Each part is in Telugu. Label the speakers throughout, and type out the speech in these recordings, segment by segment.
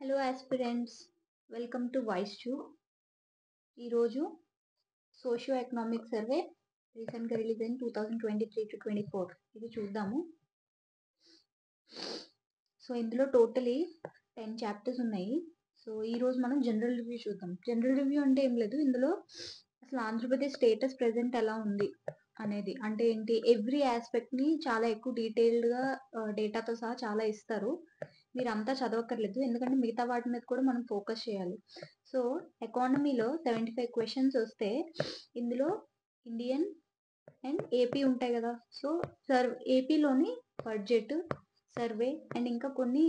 Speaker 1: హలో ఆస్పిరెంట్స్, వెల్కమ్ టు వాయిస్2. ఈరోజు సోషియో ఎకనామిక్ సర్వే రీసెంట్గా రిలీజ్ అయిన 2023-24 ఇది చూద్దాము. సో ఇందులో టోటలీ 10 చాప్టర్స్ ఉన్నాయి. సో ఈరోజు మనం జనరల్ రివ్యూ చూద్దాం. జనరల్ రివ్యూ అంటే ఏం లేదు, ఇందులో అసలు ఆంధ్రప్రదేశ్ స్టేటస్ ప్రెజెంట్ ఎలా ఉంది అనేది, అంటే ఏంటి, ఎవ్రీ ఆస్పెక్ట్ని చాలా ఎక్కువ డీటెయిల్డ్గా డేటాతో సహా చాలా ఇస్తారు. మీరు అంతా చదవక్కర్లేదు, ఎందుకంటే మిగతా వాటి మీద కూడా మనం ఫోకస్ చేయాలి. సో ఎకానమీలో 75 క్వశ్చన్స్ వస్తే ఇందులో ఇండియన్ అండ్ ఏపీ ఉంటాయి కదా. సో ఏపీలోని బడ్జెట్, సర్వే అండ్ ఇంకా కొన్ని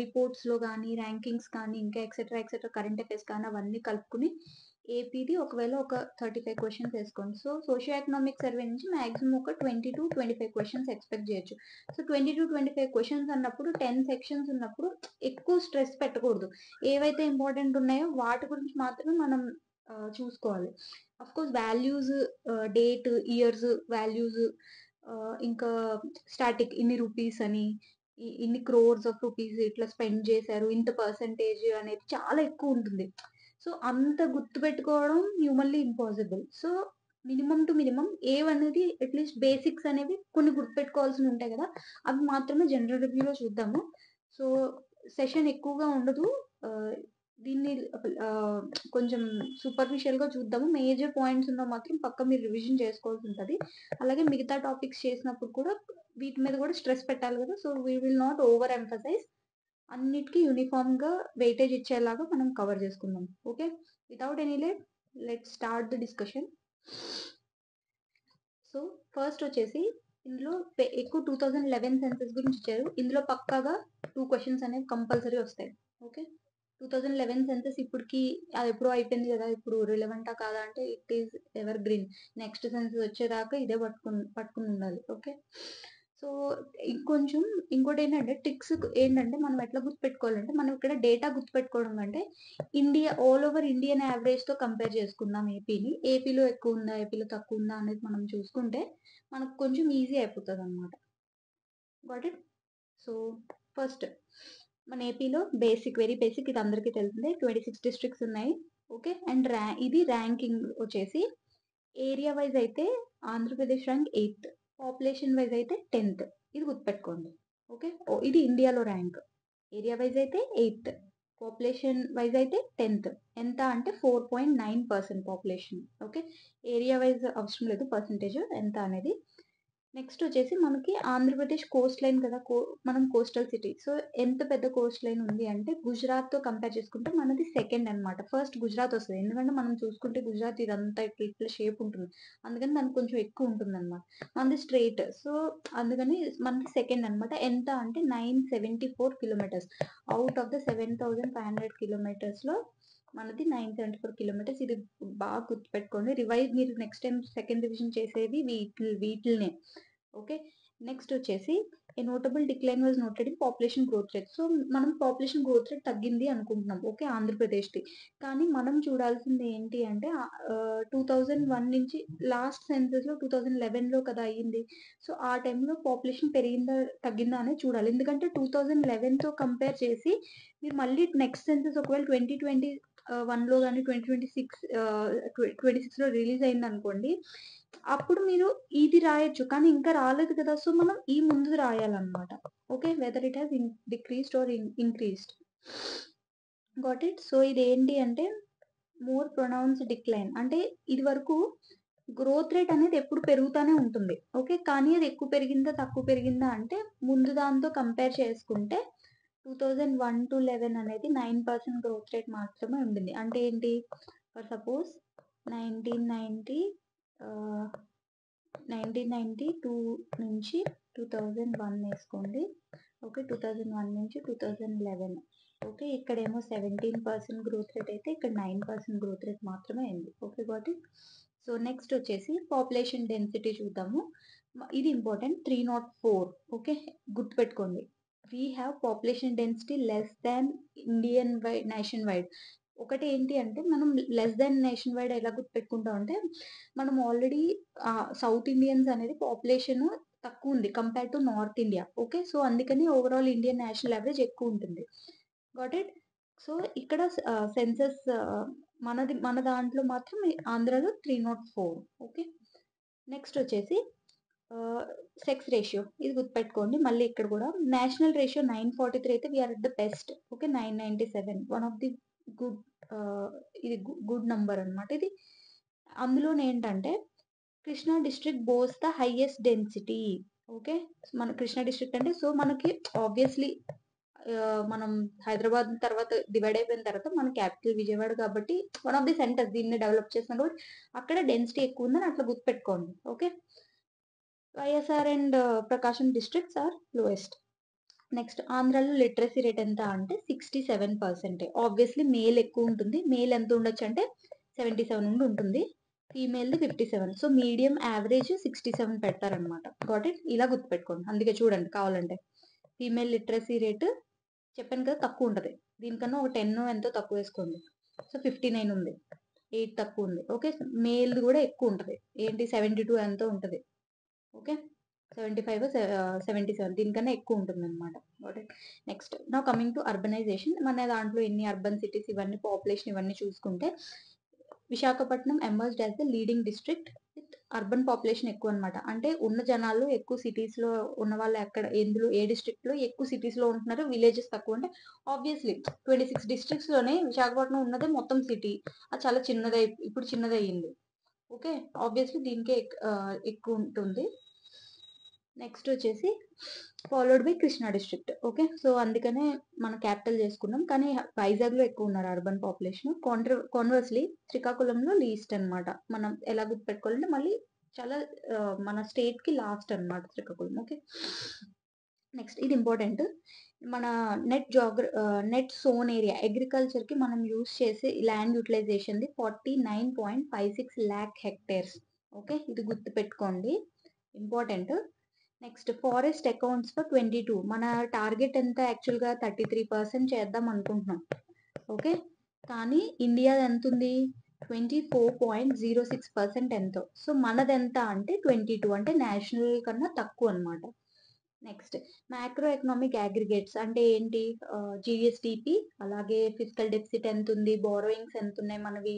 Speaker 1: రిపోర్ట్స్లో కానీ ర్యాంకింగ్స్ కానీ ఇంకా ఎక్సెట్రా కరెంట్ అఫైర్స్ కానీ అవన్నీ కలుపుకుని ఏపీది ఒకవేళ ఒక 35 క్వశ్చన్స్ వేసుకోండి. సో సోషియో ఎకనామిక్ సర్వే నుంచి మ్యాక్సిమం ఒక 20 to 25 క్వశ్చన్స్ ఎక్స్పెక్ట్ చేయొచ్చు. సో 20 to 25 క్వశ్చన్స్ అన్నప్పుడు 10 సెక్షన్స్ ఉన్నప్పుడు ఎక్కువ స్ట్రెస్ పెట్టకూడదు. ఏవైతే ఇంపార్టెంట్ ఉన్నాయో వాటి గురించి మాత్రమే మనం చూసుకోవాలి. Of course values, date, years, values, ఇంకా స్టాటిక్ ఇన్ని రూపీస్ అని, ఇన్ని క్రోర్స్ ఆఫ్ రూపీస్ ఇట్లా స్పెండ్ చేశారు, ఇంత పర్సంటేజ్ అనేది చాలా ఎక్కువ ఉంటుంది. సో అంత గుర్తుపెట్టుకోవడం humanly impossible. So minimum to minimum ఏవనేది అట్లీస్ట్ బేసిక్స్ అనేవి కొన్ని గుర్తుపెట్టుకోవాల్సి ఉంటాయి కదా, అవి మాత్రమే జనరల్ రివ్యూలో చూద్దాము. సో సెషన్ ఎక్కువగా ఉండదు, దీన్ని కొంచెం సూపర్ఫిషియల్గా చూద్దాము. మేజర్ పాయింట్స్ ఉన్న మాత్రం పక్క మీరు రివిజన్ చేసుకోవాల్సి ఉంటుంది. అలాగే మిగతా టాపిక్స్ చేసినప్పుడు కూడా వీటి మీద కూడా స్ట్రెస్ పెట్టాలి కదా. So we will not overemphasize, అన్నిటికీ యూనిఫామ్గా వెయిటేజ్ ఇచ్చేలాగా మనం కవర్ చేసుకుందాం. Okay, without any let start the discussion. So first వచ్చేసి ఇందులో ఎక్కువ 2011 సెన్సెస్ గురించి ఇచ్చారు. ఇందులో పక్కాగా 2 క్వశ్చన్స్ అనేవి కంపల్సరీ వస్తాయి. ఓకే, 2011 సెన్సెస్ ఇప్పటికి అది ఎప్పుడో అయిపోయింది కదా, ఇప్పుడు రిలవెంటా కాదా అంటే it is evergreen. Next census వచ్చేదాకా ఇదే పట్టుకుని ఉండాలి. ఓకే, సో ఇంకొంచెం ఇంకోటి ఏంటంటే ట్రిక్స్ ఏంటంటే మనం ఎట్లా గుర్తుపెట్టుకోవాలంటే, మనం ఇక్కడ డేటా గుర్తుపెట్టుకోవడం అంటే ఇండియా ఆల్ ఓవర్ ఇండియన్ యావరేజ్తో కంపేర్ చేసుకుందాం. ఏపీలో ఎక్కువ ఉందా, ఏపీలో తక్కువ ఉందా అనేది మనం చూసుకుంటే మనకు కొంచెం ఈజీ అయిపోతుంది అనమాట. Got it. సో ఫస్ట్ మన ఏపీలో వెరీ బేసిక్, ఇది అందరికీ తెలిసిందే, 26 డిస్ట్రిక్ట్స్ ఉన్నాయి. ఓకే, అండ్ ఇది ర్యాంకింగ్ వచ్చేసి ఏరియా వైజ్ అయితే Andhra Pradesh rank 8th, population wise అయితే 10th. ఇది గుర్తుపెట్టుకోండి. ఓకే, ఇది ఇండియాలో ర్యాంక్. ఏరియా వైజ్ అయితే 8th, పాపులేషన్ వైజ్ అయితే 10th. ఎంత అంటే 4.9% పాపులేషన్. ఓకే, ఏరియా వైజ్ అవసరం లేదు పర్సంటేజ్ ఎంత అనేది. నెక్స్ట్ వచ్చేసి మనకి ఆంధ్రప్రదేశ్ కోస్ట్ లైన్ కదా, మనం కోస్టల్ సిటీ. సో ఎంత పెద్ద కోస్ట్ లైన్ ఉంది అంటే గుజరాత్తో కంపేర్ చేసుకుంటే మనది సెకండ్ అనమాట. ఫస్ట్ గుజరాత్ వస్తుంది, ఎందుకంటే మనం చూసుకుంటే గుజరాత్ ఇదంతా ఇట్లా షేప్ ఉంటుంది, అందుకని దానికి కొంచెం ఎక్కువ ఉంటుంది అనమాట. మనది స్ట్రైట్, సో అందుకని మనకి సెకండ్ అనమాట. ఎంత అంటే 974 కిలోమీటర్స్ అవుట్ ఆఫ్ ద 7,500 కిలోమీటర్స్లో మనది 974 కిలోమీటర్స్. ఇది బాగా గుర్తుపెట్టుకోండి, మీరు నెక్స్ట్ టైం సెకండ్ రివిజన్ చేసేది వీటిల్నే. ఓకే, నెక్స్ట్ వచ్చేసి a notable decline was noted in population growth rate. So మనం పాపులేషన్ గ్రోత్ రేట్ తగ్గింది అనుకుంటున్నాం, ఓకే, ఆంధ్రప్రదేశ్ది. కానీ మనం చూడాల్సింది ఏంటి అంటే 2001 నుంచి లాస్ట్ సెన్సెస్లో 2011లో కదా అయ్యింది. సో ఆ టైంలో పాపులేషన్ పెరిగిందా తగ్గిందా అనేది చూడాలి, ఎందుకంటే 2011తో కంపేర్ చేసి మీరు మళ్ళీ నెక్స్ట్ సెన్సెస్ ఒకవేళ 2021లో కానీ 2026లో రిలీజ్ అయింది అనుకోండి, అప్పుడు మీరు ఇది రాయొచ్చు, కానీ ఇంకా రాలేదు కదా. సో మనం ఈ ముందు రాయాలన్నమాట. Okay, whether it has decreased or increased. Got it. So ఇది ఏంటి అంటే మోర్ ప్రొనౌన్స్డ్ డిక్లైన్, అంటే ఇది వరకు గ్రోత్ రేట్ అనేది ఎప్పుడు పెరుగుతూనే ఉంటుంది. ఓకే, కానీ అది ఎక్కువ పెరిగిందా తక్కువ పెరిగిందా అంటే ముందు దాంతో కంపేర్ చేసుకుంటే 2001 to 11 అనేది 9% గ్రోత్ రేట్ మాత్రమే ఉండింది. అంటే ఏంటి, ఫర్ సపోజ్ 1992 నుంచి 2001 వేసుకోండి. ఓకే, 2001 నుంచి 2011. ఓకే, ఇక్కడేమో 17% గ్రోత్ రేట్ అయితే ఇక్కడ 9% గ్రోత్ రేట్ మాత్రమే అయింది. Okay, got it. So next వచ్చేసి పాపులేషన్ డెన్సిటీ చూద్దాము. ఇది ఇంపార్టెంట్, 304. ఓకే, గుర్తుపెట్టుకోండి, we have population density less than Indian nation wide. ఒకటి ఏంటి అంటే మనం లెస్ దాన్ నేషన్ వైడ్ ఎలా గుర్తుపెట్టుకుంటాం అంటే, మనం ఆల్రెడీ సౌత్ ఇండియన్స్ అనేది పాపులేషన్ తక్కువ ఉంది compare to north India. Okay, so అందుకని ఓవరాల్ ఇండియన్ నేషనల్ యావరేజ్ ఎక్కువ ఉంటుంది. Got it. సో ఇక్కడ సెన్సస్ మన దాంట్లో మాత్రం ఆంధ్రాలో 304. ఓకే. నెక్స్ట్ వచ్చేసి సెక్స్ రేషియో ఇది గుర్తుపెట్టుకోండి. మళ్ళీ ఇక్కడ కూడా నేషనల్ రేషియో 943 అయితే we are at the best. Okay. 997 one of the good, ఇది గుడ్ నంబర్ అనమాట ఇది. అందులోనే ఏంటంటే Krishna district boasts the highest density. Okay. మన కృష్ణా డిస్ట్రిక్ట్ అంటే సో మనకి ఆబ్వియస్లీ మనం హైదరాబాద్ తర్వాత డివైడ్ అయిపోయిన తర్వాత మన క్యాపిటల్ విజయవాడ కాబట్టి వన్ ఆఫ్ ది సెంటర్స్ దీన్ని డెవలప్ చేసిన కాబట్టి అక్కడ డెన్సిటీ ఎక్కువ ఉందని అట్లా గుర్తుపెట్టుకోండి. Okay. YSR and Prakasam districts are lowest. Next ఆంధ్రాలో లిటరసీ రేట్ ఎంత అంటే 67%. ఆబ్వియస్లీ మేల్ ఎక్కువ ఉంటుంది. మేల్ ఎంత ఉండొచ్చు అంటే 77 నుండి ఉంటుంది. ఫీమేల్ది 57. సో మీడియం యావరేజ్ 67 పెడతారనమాట. Got it. ఇలా గుర్తుపెట్టుకోండి. అందుకే చూడండి కావాలంటే ఫీమేల్ లిటరసీ రేట్ చెప్పాను కదా తక్కువ ఉంటుంది. దీనికన్నా ఒక 10 ఎంతో తక్కువ వేసుకోండి. సో 59 ఉంది, 8 తక్కువ ఉంది. ఓకే. మేల్ కూడా ఎక్కువ ఉంటుంది. ఏంటి 72 ఎంతో ఉంటుంది. ఓకే. 75 77 దీనికన్నా ఎక్కువ ఉంటుంది అనమాట. నెక్స్ట్ నా కమింగ్ టు అర్బనైజేషన్. మన దాంట్లో ఎన్ని అర్బన్ సిటీస్ ఇవన్నీ పాపులేషన్ ఇవన్నీ చూసుకుంటే Visakhapatnam emerged as the leading district with urban population ఎక్కువ అనమాట. అంటే ఉన్న జనాలు ఎక్కువ సిటీస్ లో ఉన్న వాళ్ళు ఎక్కడ ఎందులో ఏ డిస్ట్రిక్ట్ లో ఎక్కువ సిటీస్ లో ఉంటున్నారు, విలేజెస్ తక్కువ. అంటే ఆబ్వియస్లీ 26 డిస్ట్రిక్ట్స్ లోనే విశాఖపట్నం ఉన్నదే మొత్తం సిటీ. అది చాలా చిన్నదై ఇప్పుడు చిన్నదయ్యింది. ఓకే. ఆబ్వియస్లీ దీనికే ఎక్కువ ఉంటుంది. నెక్స్ట్ వచ్చేసి followed by Krishna district. Okay. So అందుకనే మన క్యాపిటల్ చేసుకున్నాం. కానీ వైజాగ్ లో ఎక్కువ ఉన్నారు అర్బన్ పాపులేషన్. కాన్వర్స్లీ శ్రీకాకుళంలో లీస్ట్ అనమాట. మనం ఎలా గుర్తుపెట్టుకోవాలంటే మళ్ళీ చాలా మన స్టేట్ కి లాస్ట్ అనమాట శ్రీకాకుళం. ఓకే. నెక్స్ట్ ఇది ఇంపార్టెంట్. మన నెట్ సోన్ ఏరియా అగ్రికల్చర్ కి మనం యూస్ చేసే land utilization 49.56 lakh hectares. Okay. ఇది గుర్తుపెట్టుకోండి, important. Next forest accounts for 22. మన టార్గెట్ ఎంత యాక్చువల్గా 33% చేద్దాం అనుకుంటున్నాం. ఓకే. కానీ ఇండియా ఎంత ఉంది 24.06% ఎంతో. సో మనది ఎంత అంటే 22, అంటే నేషనల్ కన్నా తక్కువ అనమాట. నెక్స్ట్ మ్యాక్రో ఎకనామిక్ అగ్రిగేట్స్ అంటే ఏంటి, జిఎస్డిపి, అలాగే ఫిజికల్ డెఫిసిట్ ఎంత ఉంది, బారోయింగ్స్ ఎంత ఉన్నాయి మనవి.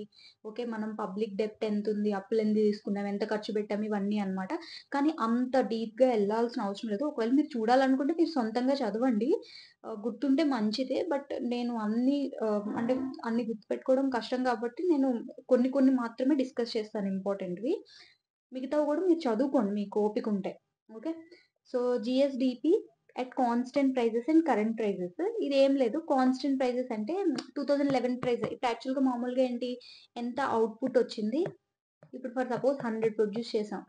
Speaker 1: ఓకే. మనం పబ్లిక్ డెప్ట్ ఎంత ఉంది, అప్పులు ఎంత తీసుకున్నాం, ఎంత ఖర్చు పెట్టాం, ఇవన్నీ అనమాట. కానీ అంత డీప్ గా వెళ్ళాల్సిన అవసరం లేదు. ఒకవేళ మీరు చూడాలనుకుంటే మీరు సొంతంగా చదవండి, గుర్తుంటే మంచిదే. బట్ నేను అంటే అన్ని గుర్తుపెట్టుకోవడం కష్టం కాబట్టి నేను కొన్ని కొన్ని మాత్రమే డిస్కస్ చేస్తాను ఇంపార్టెంట్వి. మిగతావి కూడా మీరు చదువుకోండి మీకు ఓపిక ఉంటే. Okay. So GSDP at constant prices and current prices. ఇది ఏం లేదు, కాన్స్టెంట్ ప్రైజెస్ అంటే 2011 ప్రైస్. ఇప్పుడు యాక్చువల్గా మామూలుగా ఏంటి, ఎంత అవుట్పుట్ వచ్చింది. ఇప్పుడు ఫర్ సపోజ్ 100 ప్రొడ్యూస్ చేసాం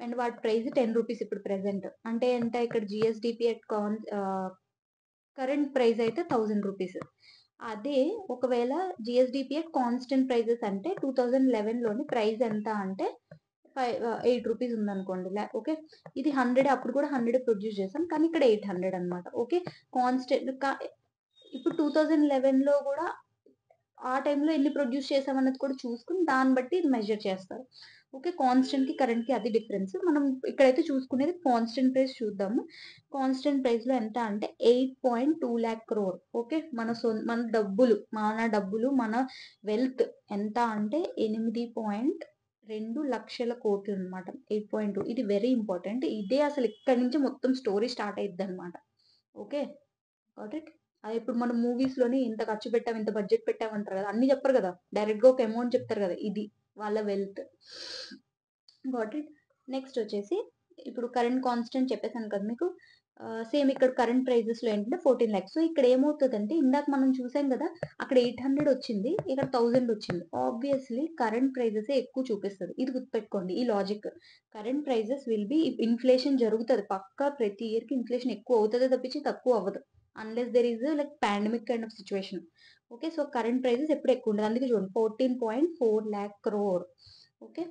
Speaker 1: అండ్ వాటి ప్రైస్ 10 రూపీస్ ఇప్పుడు ప్రెసెంట్. అంటే ఎంత ఇక్కడ జిఎస్డిపి అట్ కరెంట్ ప్రైస్ అయితే 1000 రూపీస్. అదే ఒకవేళ జిఎస్డిపి అట్ కాన్స్టెంట్ ప్రైజెస్ అంటే 2011లోని ప్రైస్ ఎంత అంటే 8 రూపీస్ ఉందనుకోండి. ఓకే. ఇది 100, అప్పుడు కూడా 100 ప్రొడ్యూస్ చేసాం కానీ ఇక్కడ 800 అనమాట. ఓకే. కాన్స్టెంట్ ఇప్పుడు 2011లో కూడా ఆ టైంలో ఎన్ని ప్రొడ్యూస్ చేసాం అన్నది కూడా చూసుకుని దాన్ని బట్టి ఇది మెజర్ చేస్తారు. ఓకే. కాన్స్టెంట్ కి కరెంట్ కి అది డిఫరెన్స్. మనం ఇక్కడైతే చూసుకునేది కాన్స్టెంట్ ప్రైస్ చూద్దాము. కాన్స్టెంట్ ప్రైస్ లో ఎంత అంటే 8.2 lakh crore. ఓకే. మన డబ్బులు మన వెల్త్ ఎంత అంటే 8.2 లక్షల కోట్లు అనమాట. 8.2. ఇది వెరీ ఇంపార్టెంట్. ఇదే అసలు ఇక్కడ నుంచి మొత్తం స్టోరీ స్టార్ట్ అయ్యిద్ది అనమాట. ఓకే. Got it. అది ఇప్పుడు మన మూవీస్ లోని ఇంత ఖర్చు పెట్టాం, ఇంత బడ్జెట్ పెట్టాం అంటారు కదా, అన్ని చెప్పరు కదా, డైరెక్ట్ గా ఒక అమౌంట్ చెప్తారు కదా, ఇది వాళ్ళ వెల్త్. Got it. నెక్స్ట్ వచ్చేసి ఇప్పుడు కరెంట్ కాన్స్టెంట్ చెప్పేసాను కదా మీకు. సేమ్ ఇక్కడ కరెంట్ ప్రైజెస్ లో ఏంటంటే 14 lakhs. సో ఇక్కడ ఏమవుతుందంటే ఇందాక మనం చూసాం కదా, అక్కడ 800 వచ్చింది, ఇక్కడ 1000 వచ్చింది. ఆబ్వియస్లీ కరెంట్ ప్రైజెస్ ఎక్కువ చూపిస్తుంది. ఇది గుర్తుపెట్టుకోండి ఈ logic. Current prices will be, inflation జరుగుతుంది పక్కా, ప్రతి ఇయర్ కి ఇన్ఫ్లేషన్ ఎక్కువ అవుతుంది తప్పించి తక్కువ అవ్వదు. Unless there is like pandemic kind of situation. Okay. So current prices ఎప్పుడు ఎక్కువ ఉండదు. అందుకే చూడండి 14.4 lakh crore. Okay.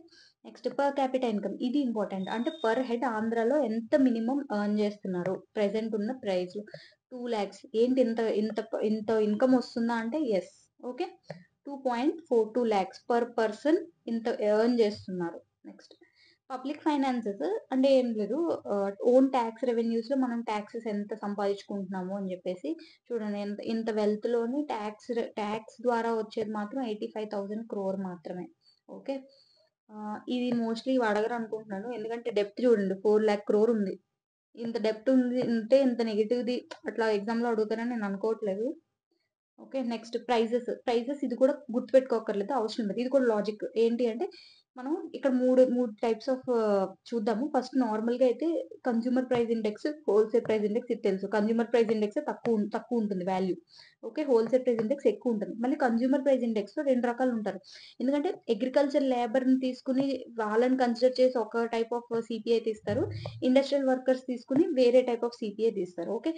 Speaker 1: Next per capital income. ఇది ఇంపార్టెంట్. అంటే పర్ హెడ్ ఆంధ్రాలో ఎంత మినిమం ఎర్న్ చేస్తున్నారు ప్రెసెంట్ ఉన్న ప్రైస్ 2 lakhs. ఏంటి ఇంత ఇంత ఇంత ఇన్కమ్ వస్తుందా అంటే yes. Okay. 2.42 lakhs per person ఇంత ఎర్న్ చేస్తున్నారు. నెక్స్ట్ పబ్లిక్ ఫైనాన్సెస్ అంటే ఏం లేదు. ఓన్ టాక్స్ రెవెన్యూస్‌లో మనం టాక్సెస్ ఎంత సంపాదించుకుంటున్నాము అని జెప్పేసి చూడండి. ఇంత వెల్త్‌లోని టాక్స్ ద్వారా వచ్చేది మాత్రం 85,000 క్రోర్ మాత్రమే. ఓకే. ఇది మోస్ట్‌లీ ఇవి అడగరనుకుంటున్నాను. ఎందుకంటే డెప్త్ చూడండి 4,00,000 క్రోర్ ఉంది. ఇంత డెప్త్ ఉంది అంటే ఇంత నెగెటివ్‌ది అట్లా ఎగ్జామ్‌లో అడుగుతారని నేను అనుకోవట్లేదు. ఓకే. నెక్స్ట్ ప్రైజెస్ ఇది కూడా గుర్తుపెట్టుకోక్కర్లేదు. అవసరం లేదు. ఇది కూడా లాజిక్. ఏంటి అంటే మనం ఇక్కడ 3 టైప్స్ ఆఫ్ చూద్దాము. ఫస్ట్ నార్మల్‌గా అయితే consumer price index, wholesale price index ఇది తెలుసు. కన్స్యూమర్ ప్రైస్ ఇండెక్సే తక్కువ ఉంటుంది value. Okay. Wholesale price index ఎక్కువ ఉంటుంది. మళ్ళీ కన్స్యూమర్ ప్రైస్ ఇండెక్స్‌లో 2 రకాలు ఉంటారు. ఎందుకంటే అగ్రికల్చర్ లేబర్‌ని తీసుకొని వాళ్ళని కన్సిడర్ చేసి ఒక టైప్ ఆఫ్ సీపీఐ తీస్తారు. ఇండస్ట్రియల్ వర్కర్స్ తీసుకొని వేరే టైప్ ఆఫ్ సీపీఐ తీస్తారు. ఓకే.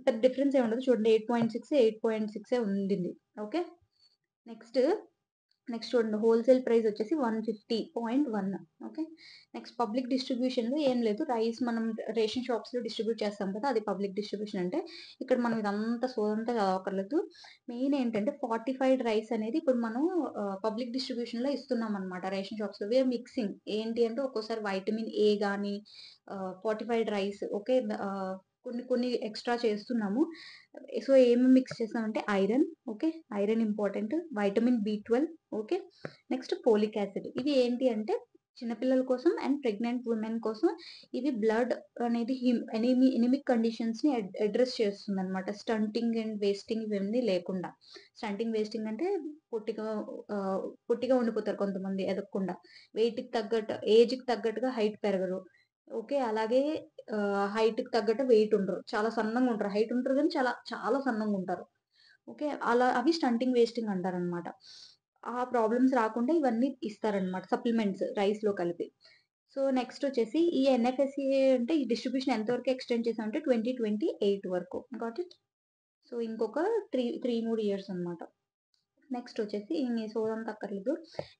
Speaker 1: పెద్ద డిఫరెన్స్ ఏమి ఉండదు. చూడండి 8.6 ఉండింది. ఓకే. నెక్స్ట్ చూడండి హోల్‌సేల్ ప్రైస్ వచ్చేసి 150.1. ఓకే. నెక్స్ట్ పబ్లిక్ డిస్ట్రిబ్యూషన్‌లో ఏం లేదు. రైస్ మనం రేషన్ షాప్స్‌లో డిస్ట్రిబ్యూట్ చేస్తాం కదా! అది పబ్లిక్ డిస్ట్రిబ్యూషన్ అంటే. ఇక్కడ మనం ఇదంతా సోదంతా చదవక్కర్లేదు. మెయిన్ ఏంటంటే ఫార్టిఫైడ్ రైస్ అనేది ఇప్పుడు మనం పబ్లిక్ డిస్ట్రిబ్యూషన్‌లో ఇస్తున్నామనమాట రేషన్ షాప్స్‌లో. We are mixing. ఏంటి అంటే ఒక్కోసారి వైటమిన్ ఏ గాని ఫార్టిఫైడ్ రైస్ ఓకే. కొన్ని ఎక్స్‌ట్రా చేస్తున్నాము. సో, ఏమేమి మిక్స్ చేసామంటే iron okay. Iron important. Vitamin బి12 ఓకే. Next folic acid. ఇవి ఏంటి అంటే చిన్న పిల్లల కోసం అండ్ ప్రెగ్నెంట్ వుమెన్ కోసం ఇవి బ్లడ్ అనేది ఎనిమిక్ కండిషన్స్‌ని అడ్రెస్ చేస్తుందనమాట. స్టంటింగ్ అండ్ వేస్టింగ్ ఇవన్నీ లేకుండా. స్టంటింగ్, వేస్టింగ్ అంటే పొట్టిగా పొట్టిగా ఉండిపోతారు కొంతమంది ఎదగకుండా. వెయిట్‌కి తగ్గట్టు ఏజ్‌కి తగ్గట్టుగా హైట్ పెరగరు. ఓకే. అలాగే హైట్‌కి తగ్గట్టు వెయిట్ ఉండరు. చాలా సన్నంగా ఉంటారు. హైట్ ఉంటారు గానీ చాలా చాలా సన్నంగా ఉంటారు. ఓకే. అలా అవి స్టంటింగ్, వేస్టింగ్ అంటారనమాట. ఆ ప్రాబ్లమ్స్ రాకుండా ఇవన్నీ ఇస్తారనమాట సప్లిమెంట్స్ రైస్‌లో కలిపి. సో, నెక్స్ట్ వచ్చేసి ఈ ఎన్ఎఫ్ఎస్‌ఏ అంటే ఈ డిస్ట్రిబ్యూషన్ ఎంత వరకు ఎక్స్‌టెండ్ చేసామంటే 2028 వరకు. Got it? సో, ఇంకొక 3 ఇయర్స్ అనమాట. నెక్స్ట్ వచ్చేసి ఈ సోదంతా అక్కర్లేదు.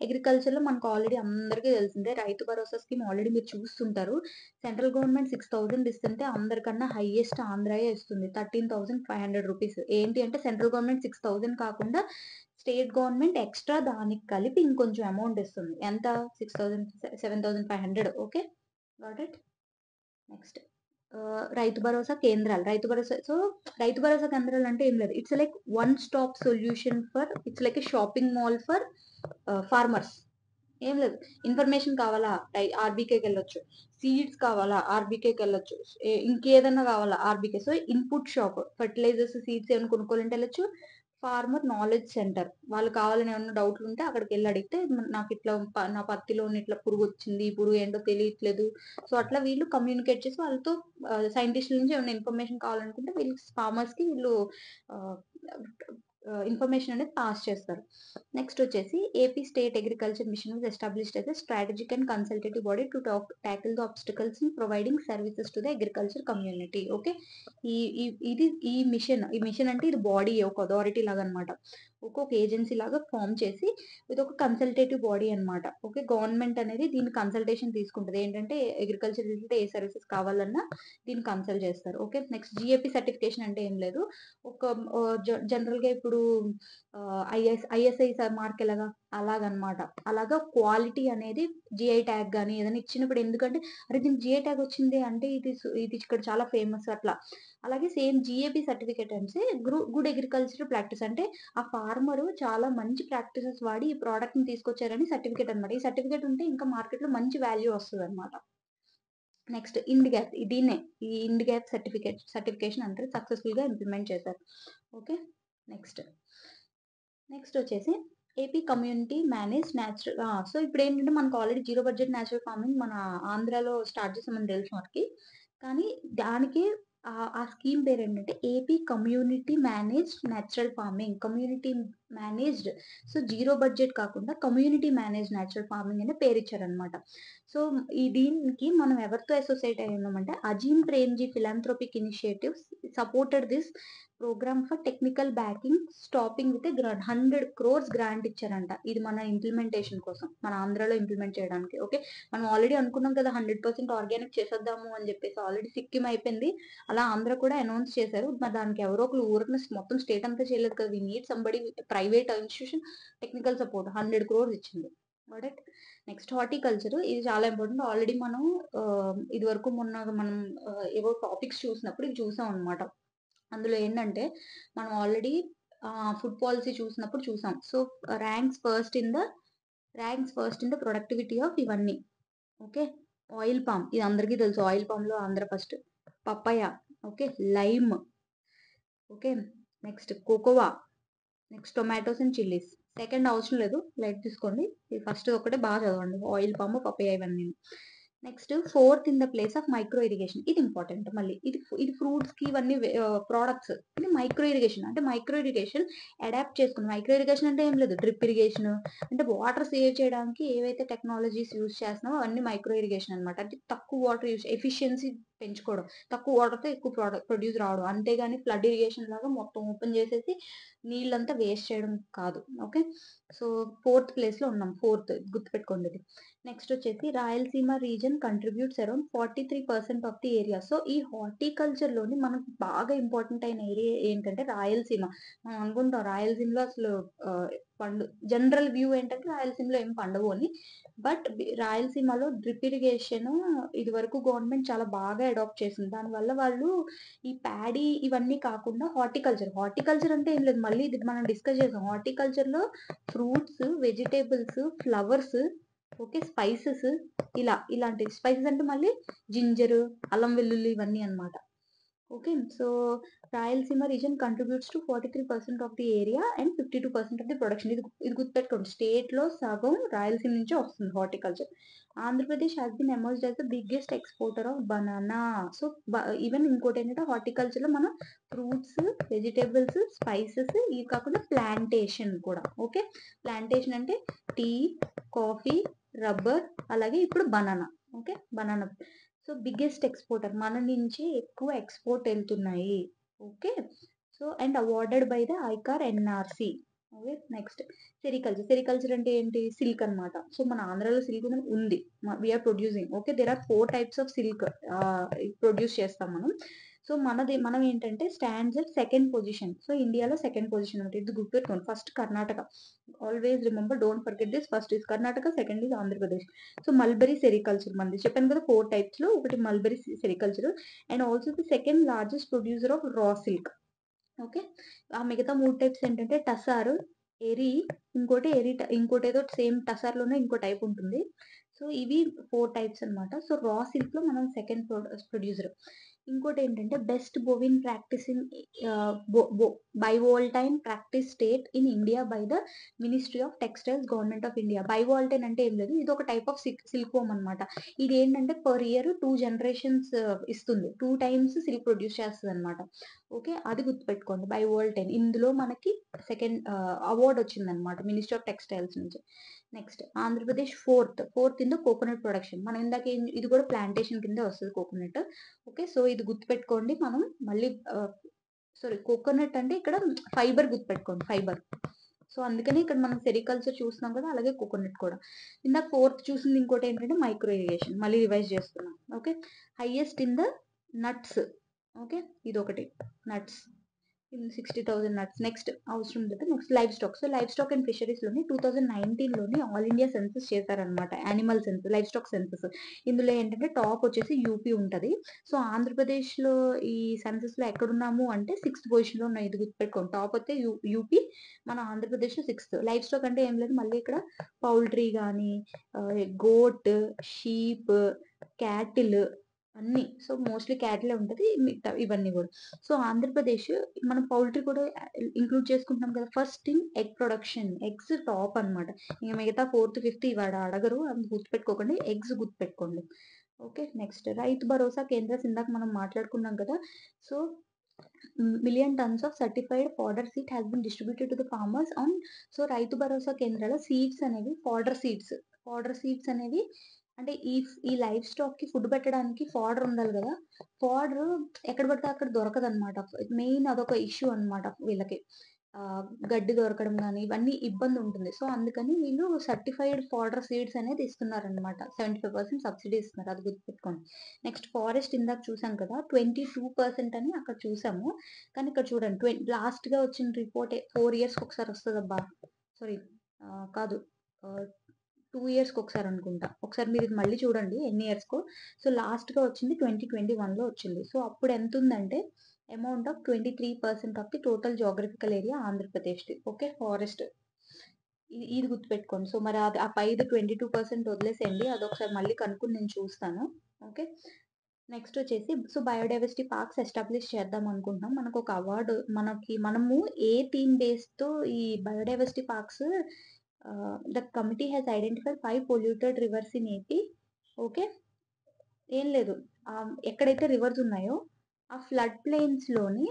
Speaker 1: అగ్రికల్చర్‌లో మనకు ఆల్రెడీ అందరికీ తెలిసిందే. రైతు భరోసా స్కీమ్ ఆల్రెడీ మీరు చూస్తుంటారు. సెంట్రల్ గవర్నమెంట్ 6,000 ఇస్తుంటే అందరికన్నా హైయెస్ట్ ఆంధ్రాయే ఇస్తుంది. 13,500 రూపీస్. ఏంటి అంటే సెంట్రల్ గవర్నమెంట్ 6,000 కాకుండా స్టేట్ గవర్నమెంట్ ఎక్స్‌ట్రా దానికి కలిపి ఇంకొంచెం అమౌంట్ ఇస్తుంది. ఎంత 6,000 7,500 okay. Got it? Next Rythu Bharosa కేంద్రాలు. రైతు భరోసా కేంద్రాలు అంటే ఏం లేదు. It's like one stop solution it's like a shopping mall for farmers. ఏం లేదు. ఇన్ఫర్మేషన్ కావాలా? ఆర్‌బీకేకెళ్ళొచ్చు. సీడ్స్ కావాలా? ఆర్‌బీకేకెళ్ళొచ్చు. ఇంకేదన్నా కావాలా? RBK. So, input shop. Fertilisers, seeds ఏమైనా కొనుక్కోవాలంటే ఎళ్ళొచ్చు. Farmer knowledge centre. వాళ్ళు కావాలని ఏమన్నా డౌట్‌లుంటే అక్కడికెళ్ళి అడిగితే నాకిట్లా నా పత్తిలోని ఇట్లా పురుగొచ్చింది. ఈ పురుగు ఏంటో తెలియట్లేదు. సో, అట్లా వీళ్ళు కమ్యూనికేట్ చేసి వాళ్ళతో సైంటిస్ట్‌ల నుంచి ఏమైనా ఇన్ఫర్మేషన్ కావాలనుకుంటే ఫార్మర్స్‌కి వీళ్ళు ఆహ్, ఇన్ఫర్మేషన్ అనేది పాస్ చేస్తారు. నెక్స్ట్ వచ్చేసి AP state agriculture mission was established as a strategic and consultative body to tackle the obstacles in providing services to the agriculture community. Okay. ఈ ఈ ఇది ఈ మిషన్ అంటే ఇది బాడీ ఒక అథారిటీ లాగా అన్నమాట. ఒక్కొక్క ఏజెన్సీ లాగా ఫార్మ్ చేసి ఇదొక కన్సల్టేటివ్ బాడీ అన్నమాట. ఓకే. గవర్నమెంట్ అనేది దీని కన్సల్టేషన్ తీసుకుంటది. ఏంటంటే అగ్రికల్చర్ రిలేటెడ్ ఏ సర్వీసెస్ కావాలన్నా దీన్ని కన్సల్ట్ చేస్తారు. ఓకే. నెక్స్ట్ జీఏపీ సర్టిఫికేషన్ అంటే ఏం లేదు. ఒక జనరల్‌గా ఇప్పుడు ఐఎస్ఐ మార్క్ ఎలాగా అలాగనమాట. అలాగా క్వాలిటీ అనేది జీఐ ట్యాగ్ గాని ఏదైనా ఇచ్చినప్పుడు ఎందుకంటే అరే! దీనికి జీఐ ట్యాగ్ వచ్చింది అంటే ఇది ఇక్కడ చాలా ఫేమస్ అట్లా. అలాగే సేమ్ జీఏపీ సర్టిఫికేట్ అంటే గుడ్ అగ్రికల్చరల్ ప్రాక్టీస్ అంటే ఆ ఫార్మరు చాలా మంచి ప్రాక్టీసెస్ వాడి ఈ ప్రొడక్ట్‌ని తీసుకొచ్చారని సర్టిఫికేట్ అన్నమాట. ఈ సర్టిఫికేట్ ఉంటే ఇంకా మార్కెట్‌లో మంచి వాల్యూ వస్తదన్నమాట. నెక్స్ట్ ఇండ్ గ్యాప్ దీన్నే ఈ ఇండ్ గ్యాప్ సర్టిఫికేషన్ అంటారు. సక్సెస్‌ఫుల్‌గా ఇంప్లిమెంట్ చేశారు. ఓకే. నెక్స్ట్. వచ్చేసి AP community manage natural so ఇప్పుడేంటంటే మనకు already zero budget natural farming మన ఆంధ్రాలో స్టార్ట్ చేసామని తెలుసు మనకి. కానీ దానికి ఆ స్కీమ్ పేరేంటంటే AP community managed natural farming. Community managed. So zero budget కాకుండా కమ్యూనిటీ మేనేజ్డ్ నేచురల్ ఫార్మింగ్ అనే పేరిచ్చారనమాట. సో దీనికి మనం ఎవరితో అసోసియేట్ అయ్యి ఉన్నామంటే Azim Premji philanthropic initiatives supported this program for technical backing stopping with 100 crores grant ఇచ్చారంట. ఇది మన ఇంప్లిమెంటేషన్ కోసం. మన ఆంధ్రాలో ఇంప్లిమెంట్ చేయడానికి. ఓకే. మనం ఆల్రెడీ అనుకున్నాం కదా! 100% ఆర్గానిక్ చేసేద్దాము అని చెప్పేసి ఆల్రెడీ సిక్కిం అయిపోయింది. అలా ఆంధ్ర కూడా అనౌన్స్ చేశారు. మరి దానికి ఎవరో ఒకళ్ళు ఊరికనే మొత్తం స్టేట్ అంతా చేయలేదు కదా! We need somebody private institution technical support 100 crores ఇచ్చింది. Got it. నెక్స్ట్ హార్టికల్చర్, ఇది చాలా ఇంపార్టెంట్. ఆల్రెడీ మనం ఇది వరకు మొన్న మనం ఏవో టాపిక్స్ చూసినప్పుడు ఇవి చూసాం అనమాట. అందులో ఏంటంటే మనం ఆల్రెడీ ఫుడ్ పాలసీ చూసినప్పుడు చూసాం. So ranks first in the productivity of ఇవన్నీ. ఓకే, ఆయిల్ పామ్, ఇది అందరికీ తెలుసు. ఆయిల్ పామ్ లో Andhra first. Papaya, okay, lime, okay, next cocoa, next tomatoes and chillies. Second అవసరం లేదు, లైట్ తీసుకోండి. ఇది ఫస్ట్ ఒకటే బాగా చదవండి, ఆయిల్ పామ్, పపాయ, ఇవన్నీ. Next fourth in the place of micro irrigation. ఇది ఇంపార్టెంట్. మళ్ళీ ఇది ఫ్రూట్స్ కి ఇవన్నీ ప్రోడక్ట్స్. ఇది మైక్రో ఇరిగేషన్. అంటే మైక్రో ఇరిగేషన్ అడాప్ట్ చేసుకుని, మైక్రో ఇరిగేషన్ అంటే ఏం లేదు, డ్రిప్ ఇరిగేషన్ అంటే వాటర్ సేవ్ చేయడానికి ఏవైతే టెక్నాలజీస్ యూజ్ చేస్తున్నామో అవన్నీ మైక్రో ఇరిగేషన్ అనమాట. అంటే తక్కువ వాటర్ యూజ్, ఎఫిషియన్సీ పెంచుకోవడం, తక్కువ వాటర్తో ఎక్కువ ప్రొడ్యూస్ రావడం. అంతేగాని ఫ్లడ్ ఇరిగేషన్ లాగా మొత్తం ఓపెన్ చేసేసి నీళ్ళంతా వేస్ట్ చేయడం కాదు. ఓకే, సో ఫోర్త్ ప్లేస్ లో ఉన్నాం. ఫోర్త్ గుర్తుపెట్టుకోండి ఇది. నెక్స్ట్ వచ్చేసి Rayalaseema reason contributes around 43% of the area. So ఈ హార్టికల్చర్ లోని మనకు బాగా ఇంపార్టెంట్ అయిన ఏరియా ఏంటంటే రాయలసీమ. మనం అనుకుంటాం రాయలసీమలో అసలు పండు, జనరల్ వ్యూ ఏంటంటే రాయలసీమలో ఏం పండవు అని. బట్ రాయలసీమలో డ్రిప్ ఇరిగేషన్ ఇది వరకు గవర్నమెంట్ చాలా బాగా అడాప్ట్ చేసింది. దానివల్ల వాళ్ళు ఈ ప్యాడీ ఇవన్నీ కాకుండా హార్టికల్చర్ అంటే ఏం లేదు, మళ్ళీ ఇది మనం డిస్కస్ చేసాం. హార్టికల్చర్ లో fruits, vegetables, flowers, okay, spices, ఇలాంటి స్పైసెస్ అంటే మళ్ళీ జింజర్, అల్లం వెల్లుల్లి, ఇవన్నీ అన్నమాట. Okay, so Rayalaseema reason contributes to 43% of the area and 52% of the production. ఇది గుర్తుపెట్టుకోండి, స్టేట్ లో సగం రాయలసీమ నుంచే వస్తుంది horticulture. Andhra Pradesh has been emerged as the biggest exporter of banana. So even ఇంకోటి ఏంటంటే హార్టికల్చర్ లో మనం ఫ్రూట్స్, వెజిటేబుల్స్, స్పైసెస్, ఇవి కాకుండా ప్లాంటేషన్ కూడా. ఓకే, ప్లాంటేషన్ అంటే టీ, కాఫీ, రబ్బర్, అలాగే ఇప్పుడు banana. Okay, banana. So biggest exporter, మన నుంచి ఎక్కువ ఎక్స్పోర్ట్ వెళ్తున్నాయి. Okay, so and awarded by the ICAR NRC. Okay, next sericulture అంటే ఏంటి, సిల్క్ అన్నమాట. సో మన ఆంధ్రాలో సిల్క్ ఉంది, we are producing. Okay, there are 4 types of silk produce చేస్తాం మనం. సో మనం ఏంటంటే stands at second position. So ఇండియాలో సెకండ్ పొజిషన్ అంటే ఇది గుర్తుపెట్టుకోండి. First Karnataka, always remember, don't forget this. First is Karnataka, second is Andhra Pradesh. So mulberry sericulture మంది చెప్పాను కదా, 4 టైప్స్ లో ఒకటి mulberry sericulture. And also the second largest producer of raw silk. Okay, ఆ మిగతా 3 టైప్స్ ఏంటంటే టసార్, ఎరి, ఇంకోటి ఏదో సేమ్ టసార్ లోనే ఇంకో టైప్ ఉంటుంది. సో ఇవి 4 టైప్స్ అన్నమాట. సో రా సిల్క్ లో మనం సెకండ్ ప్రొడ్యూసర్. ఇంకోటి ఏంటంటే best bovine practicing bivoltine practice state in India by the ministry of textiles, government of India. Bivoltine అంటే ఏం లేదు, ఇది ఒక టైప్ ఆఫ్ సిల్క్ వోమ్ అనమాట. ఇది ఏంటంటే పర్ ఇయర్ 2 జనరేషన్స్ ఇస్తుంది, 2 టైమ్స్ సిల్క్ ప్రొడ్యూస్ చేస్తుంది అనమాట. ఓకే, అది గుర్తుపెట్టుకోండి, బైవోల్టైన్. ఇందులో మనకి సెకండ్ అవార్డ్ వచ్చింది అనమాట మినిస్ట్రీ ఆఫ్ టెక్స్టైల్స్ నుంచి. Next Andhra Pradesh fourth in the coconut production. మనం ఇందాక ఇది కూడా ప్లాంటేషన్ కింద వస్తుంది, కోకోనట్. ఓకే, సో ఇది గుర్తుపెట్టుకోండి. మనం మళ్ళీ కోకోనట్ అంటే ఇక్కడ ఫైబర్ గుర్తుపెట్టుకోండి, ఫైబర్. సో అందుకని ఇక్కడ మనం సెరికల్చర్ చూస్తున్నాం కదా, అలాగే కోకోనట్ కూడా. ఇందాక ఫోర్త్ చూసింది ఇంకోటి ఏంటంటే మైక్రో ఇరిగేషన్, మళ్ళీ రివైజ్ చేస్తున్నాం. Okay, highest in the nuts. Okay, ఇది ఒకటి, నట్స్ 60,000 నట్స్. నెక్స్ట్ అవసరం లేదు. Next live stock. So live stock and fisheries లోని 2019 లోని ఆల్ ఇండియా సెన్సస్ చేశారనమాట, animal census, live stock census. ఇందులో ఏంటంటే టాప్ వచ్చేసి యూపీ ఉంటది. సో ఆంధ్రప్రదేశ్ లో ఈ సెన్సస్ లో ఎక్కడున్నాము అంటే 6th పొజిషన్ లో ఉన్నాయి. ఇది గుర్తుపెట్టుకోండి, టాప్ అయితే యూపీ, మన ఆంధ్రప్రదేశ్ 6th. లైవ్ స్టాక్ అంటే ఏం లేదు, మళ్ళీ ఇక్కడ పౌల్ట్రీ కానీ, గోట్, షీప్, క్యాటిల్ అన్ని. సో మోస్ట్లీ క్యాటిల్ ఉంటది, ఇవన్నీ కూడా. సో ఆంధ్రప్రదేశ్, మనం పౌల్ట్రీ కూడా ఇంక్లూడ్ చేసుకుంటున్నాం కదా. First in egg production, eggs top అన్నమాట. ఇంకా మిగతా 4th 5th ఇవాడ అడగరు, అది గుర్తుపెట్టుకోకండి, ఎగ్స్ గుర్తుపెట్టుకోండి. ఓకే, నెక్స్ట్ రైతు భరోసా కేంద్రాస్, ఇందాక మనం మాట్లాడుకున్నాం కదా. So million tons of certified fodder seed has been distributed to the farmers on. So Rythu Bharosa కేంద్రాల సీడ్స్ అనేవి ఫాడర్ సీడ్స్ అనేవి అంటే ఈ లైఫ్ స్టాక్ కి ఫుడ్ పెట్టడానికి ఫాడర్ ఉండాలి కదా. ఫాడర్ ఎక్కడ పడితే అక్కడ దొరకదు అనమాట. మెయిన్ అదొక ఇష్యూ అనమాట వీళ్ళకి. గడ్డి దొరకడం కానీ ఇవన్నీ ఇబ్బంది ఉంటుంది. సో అందుకని వీళ్ళు సర్టిఫైడ్ ఫాడర్ సీడ్స్ అనేది ఇస్తున్నారనమాట. 75% సబ్సిడీ ఇస్తున్నారు, అది గుర్తుపెట్టుకోండి. నెక్స్ట్ ఫారెస్ట్, ఇందాక చూసాం కదా 22% అని అక్కడ చూసాము. కానీ ఇక్కడ చూడండి, లాస్ట్ గా వచ్చిన రిపోర్ట్ 4 years ఒకసారి వస్తుంది అబ్బా. సారీ, కాదు, 2 ఇయర్స్కి ఒకసారి అనుకుంటా. ఒకసారి మీరు ఇది మళ్ళీ చూడండి ఎన్ని ఇయర్స్కో. సో లాస్ట్గా వచ్చింది 2021లో వచ్చింది. సో అప్పుడు ఎంత ఉందంటే amount of 23% of the total geographical area ఆంధ్రప్రదేశ్ది. ఓకే, ఫారెస్ట్ ఇది గుర్తుపెట్టుకోండి. సో మరి అది ఆ పైది 22% వదిలేసేయండి, అదొకసారి మళ్ళీ కనుక్కుని నేను చూస్తాను. ఓకే, నెక్స్ట్ వచ్చేసి సో బయోడైవర్సిటీ పార్క్స్ ఎస్టాబ్లిష్ చేద్దాం అనుకుంటున్నాం. మనకు ఒక అవార్డు మనము ఏ థీమ్ బేస్తో ఈ biodiversity parks the committee has identified 5 polluted rivers in AP. Okay, ఏం లేదు, ఎక్కడైతే రివర్స్ ఉన్నాయో ఆ ఫ్లడ్ ప్లేన్స్లోని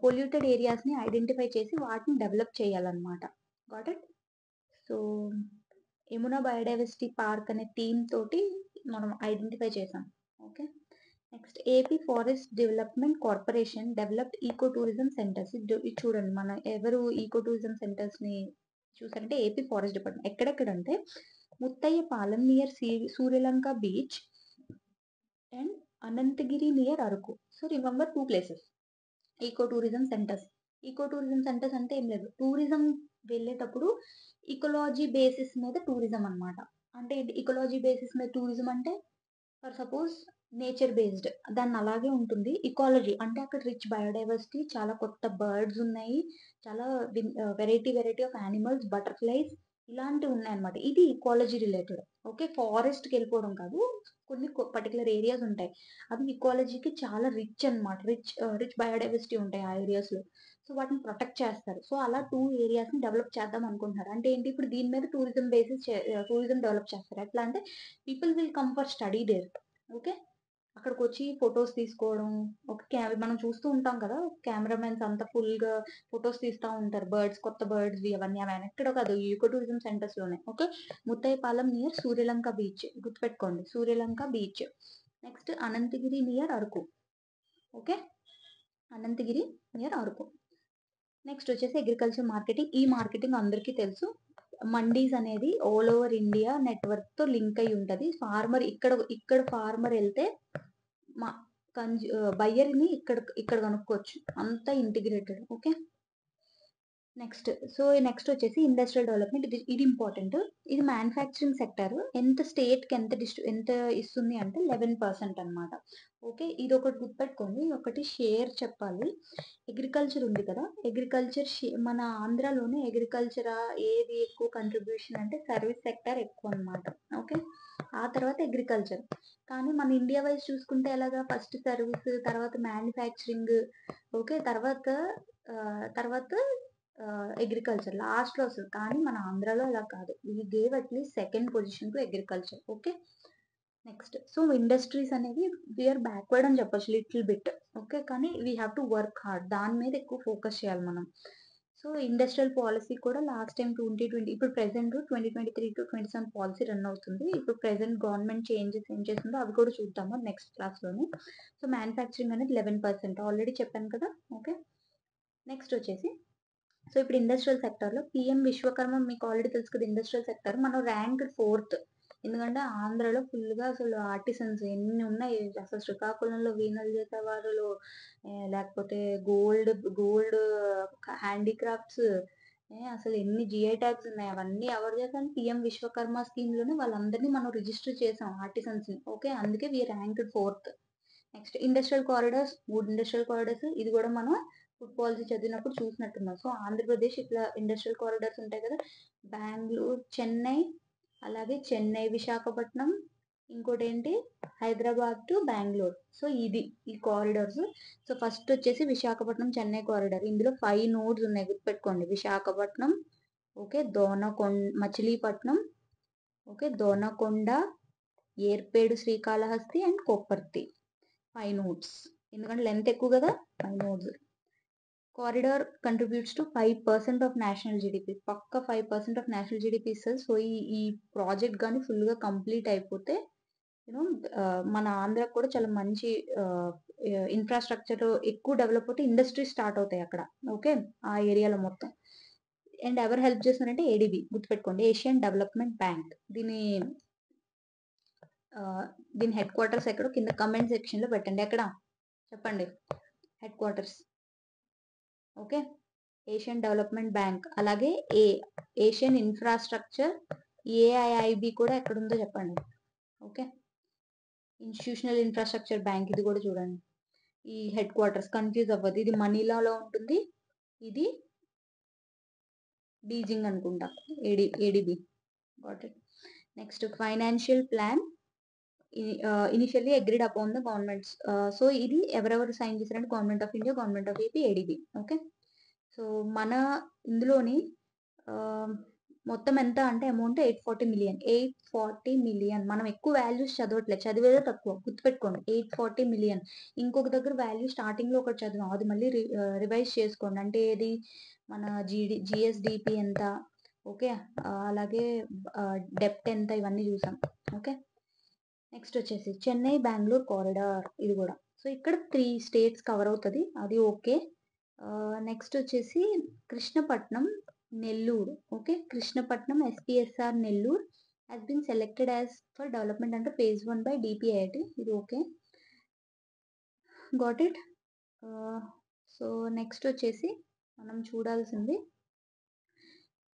Speaker 1: పొల్యూటెడ్ ఏరియాస్ని ఐడెంటిఫై చేసి వాటిని డెవలప్ చేయాలన్నమాట. Got it. So Yamuna biodiversity park అనే థీమ్ తోటి మనం ఐడెంటిఫై చేసాం. Okay, next AP forest development corporation developed eco tourism centres. ఇది చూడండి, మన ఎవరు ఈకో టూరిజం సెంటర్స్ని చూసారంటే ఏపీ ఫారెస్ట్ డిపార్ట్మెంట్. ఎక్కడెక్కడంటే Muthyalapalem near Suryalanka beach and Anantagiri near Araku. So remember 2 places eco tourism centres. Eco tourism centres అంటే ఏం లేదు, టూరిజం వెళ్ళేటప్పుడు ఇకలాజీ బేసిస్ మీద టూరిజం అనమాట. అంటే ఇకలాజీ బేసిస్ మీద టూరిజం అంటే ఫర్ సపోజ్ నేచర్ బేస్డ్, దాన్ని అలాగే ఉంటుంది. ఇకాలజీ అంటే అక్కడ రిచ్ బయోడైవర్సిటీ, చాలా కొత్త బర్డ్స్ ఉన్నాయి, చాలా వెరైటీ ఆఫ్ యానిమల్స్, బటర్ఫ్లైస్ ఇలాంటివి ఉన్నాయన్నమాట. ఇది ఇకాలజీ రిలేటెడ్. ఓకే, ఫారెస్ట్కి వెళ్ళిపోవడం కాదు, కొన్ని పర్టికులర్ ఏరియాస్ ఉంటాయి, అవి ఇకాలజీకి చాలా రిచ్ అనమాట. రిచ్ బయోడైవర్సిటీ ఉంటాయి ఆ ఏరియాస్లో. సో వాటిని ప్రొటెక్ట్ చేస్తారు. సో అలా 2 ఏరియాస్ని డెవలప్ చేద్దాం అనుకుంటున్నారు. అంటే ఏంటి, ఇప్పుడు దీని మీద టూరిజం డెవలప్ చేస్తారు. ఎట్లా అంటే people will come for study there. Okay, అక్కడికి వచ్చి ఫొటోస్ తీసుకోవడం, మనం చూస్తూ ఉంటాం కదా, కెమెరామెన్స్ అంతా ఫుల్గా ఫొటోస్ తీస్తూ ఉంటారు, కొత్త బర్డ్స్ అవన్నీ. ఎక్కడ కాదు, ఈకో టూరిజం సెంటర్స్లోనే. Okay, Muthyalapalem near Suryalanka beach, గుర్తుపెట్టుకోండి, Suryalanka beach. Next Ananthagiri near Araku. Okay, Ananthagiri near Araku. Next వచ్చేసి అగ్రికల్చర్ మార్కెటింగ్. ఈ మార్కెటింగ్ అందరికీ తెలుసు. మండీస్ అనేది ఆల్ ఓవర్ ఇండియా నెట్వర్క్తో లింక్ అయి ఉంటుంది. ఫార్మర్ ఇక్కడ ఫార్మర్ వెళ్తే మా బయ్యర్ని ఇక్కడ కనుక్కోవచ్చు, అంతా ఇంటిగ్రేటెడ్. ఓకే, నెక్స్ట్ వచ్చేసి ఇండస్ట్రియల్ డెవలప్మెంట్. ఇది ఇంపార్టెంట్. ఇది మ్యానుఫ్యాక్చరింగ్ సెక్టర్ ఎంత స్టేట్కి ఎంత ఇస్తుంది అంటే 11% అనమాట. ఓకే, ఇది ఒకటి గుర్తుపెట్టుకోండి. ఒకటి షేర్ చెప్పాలి. అగ్రికల్చర్ ఉంది కదా, అగ్రికల్చర్ మన ఆంధ్రాలోనే అగ్రికల్చర్ ఏది ఎక్కువ కంట్రిబ్యూషన్ అంటే సర్వీస్ సెక్టర్ ఎక్కువ అనమాట. ఓకే, ఆ తర్వాత అగ్రికల్చర్. కానీ మన ఇండియా వైజ్ చూసుకుంటే ఎలాగా, ఫస్ట్ సర్వీస్, తర్వాత మ్యానుఫ్యాక్చరింగ్, ఓకే, తర్వాత అగ్రికల్చర్ లాస్ట్లో వస్తుంది. కానీ మన ఆంధ్రాలో అలా కాదు, we gave at least second position to agriculture. Okay, next so industries అనేవి వీఆర్ బ్యాక్వర్డ్ అని చెప్పొచ్చు లిటిల్ బిట్. ఓకే, కానీ we have to work hard, దాని మీద ఎక్కువ ఫోకస్ చేయాలి మనం. సో ఇండస్ట్రియల్ పాలసీ కూడా లాస్ట్ టైం 2020, ఇప్పుడు ప్రెసెంట్ 2023 to 27 పాలసీ రన్ అవుతుంది. ఇప్పుడు ప్రెసెంట్ గవర్నమెంట్ చేంజెస్ ఏం చేస్తుందో అవి కూడా చూద్దాము నెక్స్ట్ క్లాస్లోని. సో మ్యానుఫ్యాక్చరింగ్ అనేది 11% ఆల్రెడీ చెప్పాను కదా. ఓకే, నెక్స్ట్ వచ్చేసి సో ఇప్పుడు ఇండస్ట్రియల్ సెక్టర్లో పిఎం విశ్వకర్మ మీకు ఆల్రెడీ తెలుసు కదా. ఇండస్ట్రియల్ సెక్టర్ మనం ర్యాంక్ 4th, ఎందుకంటే ఆంధ్రాలో ఫుల్గా అసలు ఆర్టిసన్స్ ఎన్ని ఉన్నాయి. అసలు శ్రీకాకుళంలో వీణలు చేసేవారు, లేకపోతే గోల్డ్ హ్యాండీక్రాఫ్ట్స్, అసలు ఎన్ని జిఐ ట్యాగ్స్ ఉన్నాయి. అవన్నీ ఎవరు చేశారు, పిఎం విశ్వకర్మ స్కీమ్లోనే వాళ్ళందరినీ మనం రిజిస్టర్ చేసాం ఆర్టిసన్స్ని. ఓకే, అందుకే we rank 4th. Next industrial corridors, 3 industrial corridors. ఇది కూడా మనం ఫుడ్ పాలసీ చదివినప్పుడు చూసినట్టున్నాం. సో ఆంధ్రప్రదేశ్ ఇట్లా ఇండస్ట్రియల్ కారిడార్స్ ఉంటాయి కదా, బెంగళూరు, చెన్నై, అలాగే చెన్నై విశాఖపట్నం, ఇంకోటి ఏంటి హైదరాబాద్ టు బెంగళూరు. సో ఈ కారిడార్స్. సో ఫస్ట్ వచ్చేసి విశాఖపట్నం చెన్నై కారిడార్. ఇందులో 5 నోడ్స్ ఉన్నాయి, గుర్తుపెట్టుకోండి. Visakhapatnam, okay, Machilipatnam, okay, Donakonda, Yerpedu Srikalahasti and Kopparthi. 5 nodes, ఎందుకంటే లెంత్ ఎక్కువ కదా, 5 nodes. Corridor contributes to 5% of national GDP. పక్క 5% ఆఫ్ నేషనల్ జీడిపి ఇస్తుంది. సో ఈ ప్రాజెక్ట్ కానీ ఫుల్గా కంప్లీట్ అయిపోతే యూనో మన ఆంధ్రాకి కూడా చాలా మంచి ఇన్ఫ్రాస్ట్రక్చర్ ఎక్కువ డెవలప్ అవుతే ఇండస్ట్రీ స్టార్ట్ అవుతాయి అక్కడ. ఓకే, ఆ ఏరియాలో మొత్తం. అండ్ ఎవరు హెల్ప్ చేస్తున్నారంటే ఏడీబీ, గుర్తుపెట్టుకోండి, ఏషియన్ డెవలప్మెంట్ బ్యాంక్. దీని హెడ్ క్వార్టర్స్ ఎక్కడో కింద కమెంట్ సెక్షన్లో పెట్టండి. ఎక్కడ చెప్పండి head quarters. Okay, Asian development bank. అలాగే ఏషియన్ ఇన్ఫ్రాస్ట్రక్చర్ ఏఐఐబి కూడా ఎక్కడుందో చెప్పండి. ఓకే, ఇన్స్టిట్యూషనల్ ఇన్ఫ్రాస్ట్రక్చర్ బ్యాంక్ ఇది కూడా చూడండి. ఈ హెడ్ క్వార్టర్స్ కన్ఫ్యూజ్ అవ్వదు, ఇది మనీలాలో ఉంటుంది, ఇది బీజింగ్ అనుకుంటా, ADB. Got it. Next financial plan initially agreed upon the governments. So ఇది ఎవరెవరు సైన్ చేశారంటే government of India, government of AP, ADB. Okay, so మన ఇందులోని మొత్తం ఎంత అంటే అమౌంట్ 840 మిలియన్. 840 మిలియన్. మనం ఎక్కువ వాల్యూస్ చదవట్లేదు, చదివేదే తక్కువ, గుర్తుపెట్టుకోండి. 840 మిలియన్. ఇంకొక దగ్గర వాల్యూ స్టార్టింగ్ లో ఒకటి చదివాం, అది మళ్ళీ రివైజ్ చేసుకోండి. అంటే ఏది మన జిఎస్డిపి ఎంత, ఓకే, అలాగే డెప్ట్ ఎంత, ఇవన్నీ చూసాం. ఓకే, నెక్స్ట్ వచ్చేసి చెన్నై బెంగళూరు కారిడార్, ఇది కూడా. సో ఇక్కడ 3 స్టేట్స్ కవర్ అవుతుంది, అది ఓకే. నెక్స్ట్ వచ్చేసి Krishnapatnam Nellore. Okay, Krishnapatnam SPSR Nellore has been selected as for development under phase 1 by DPIIT. ఇది okay, got it. So next వచ్చేసి మనం చూడాల్సింది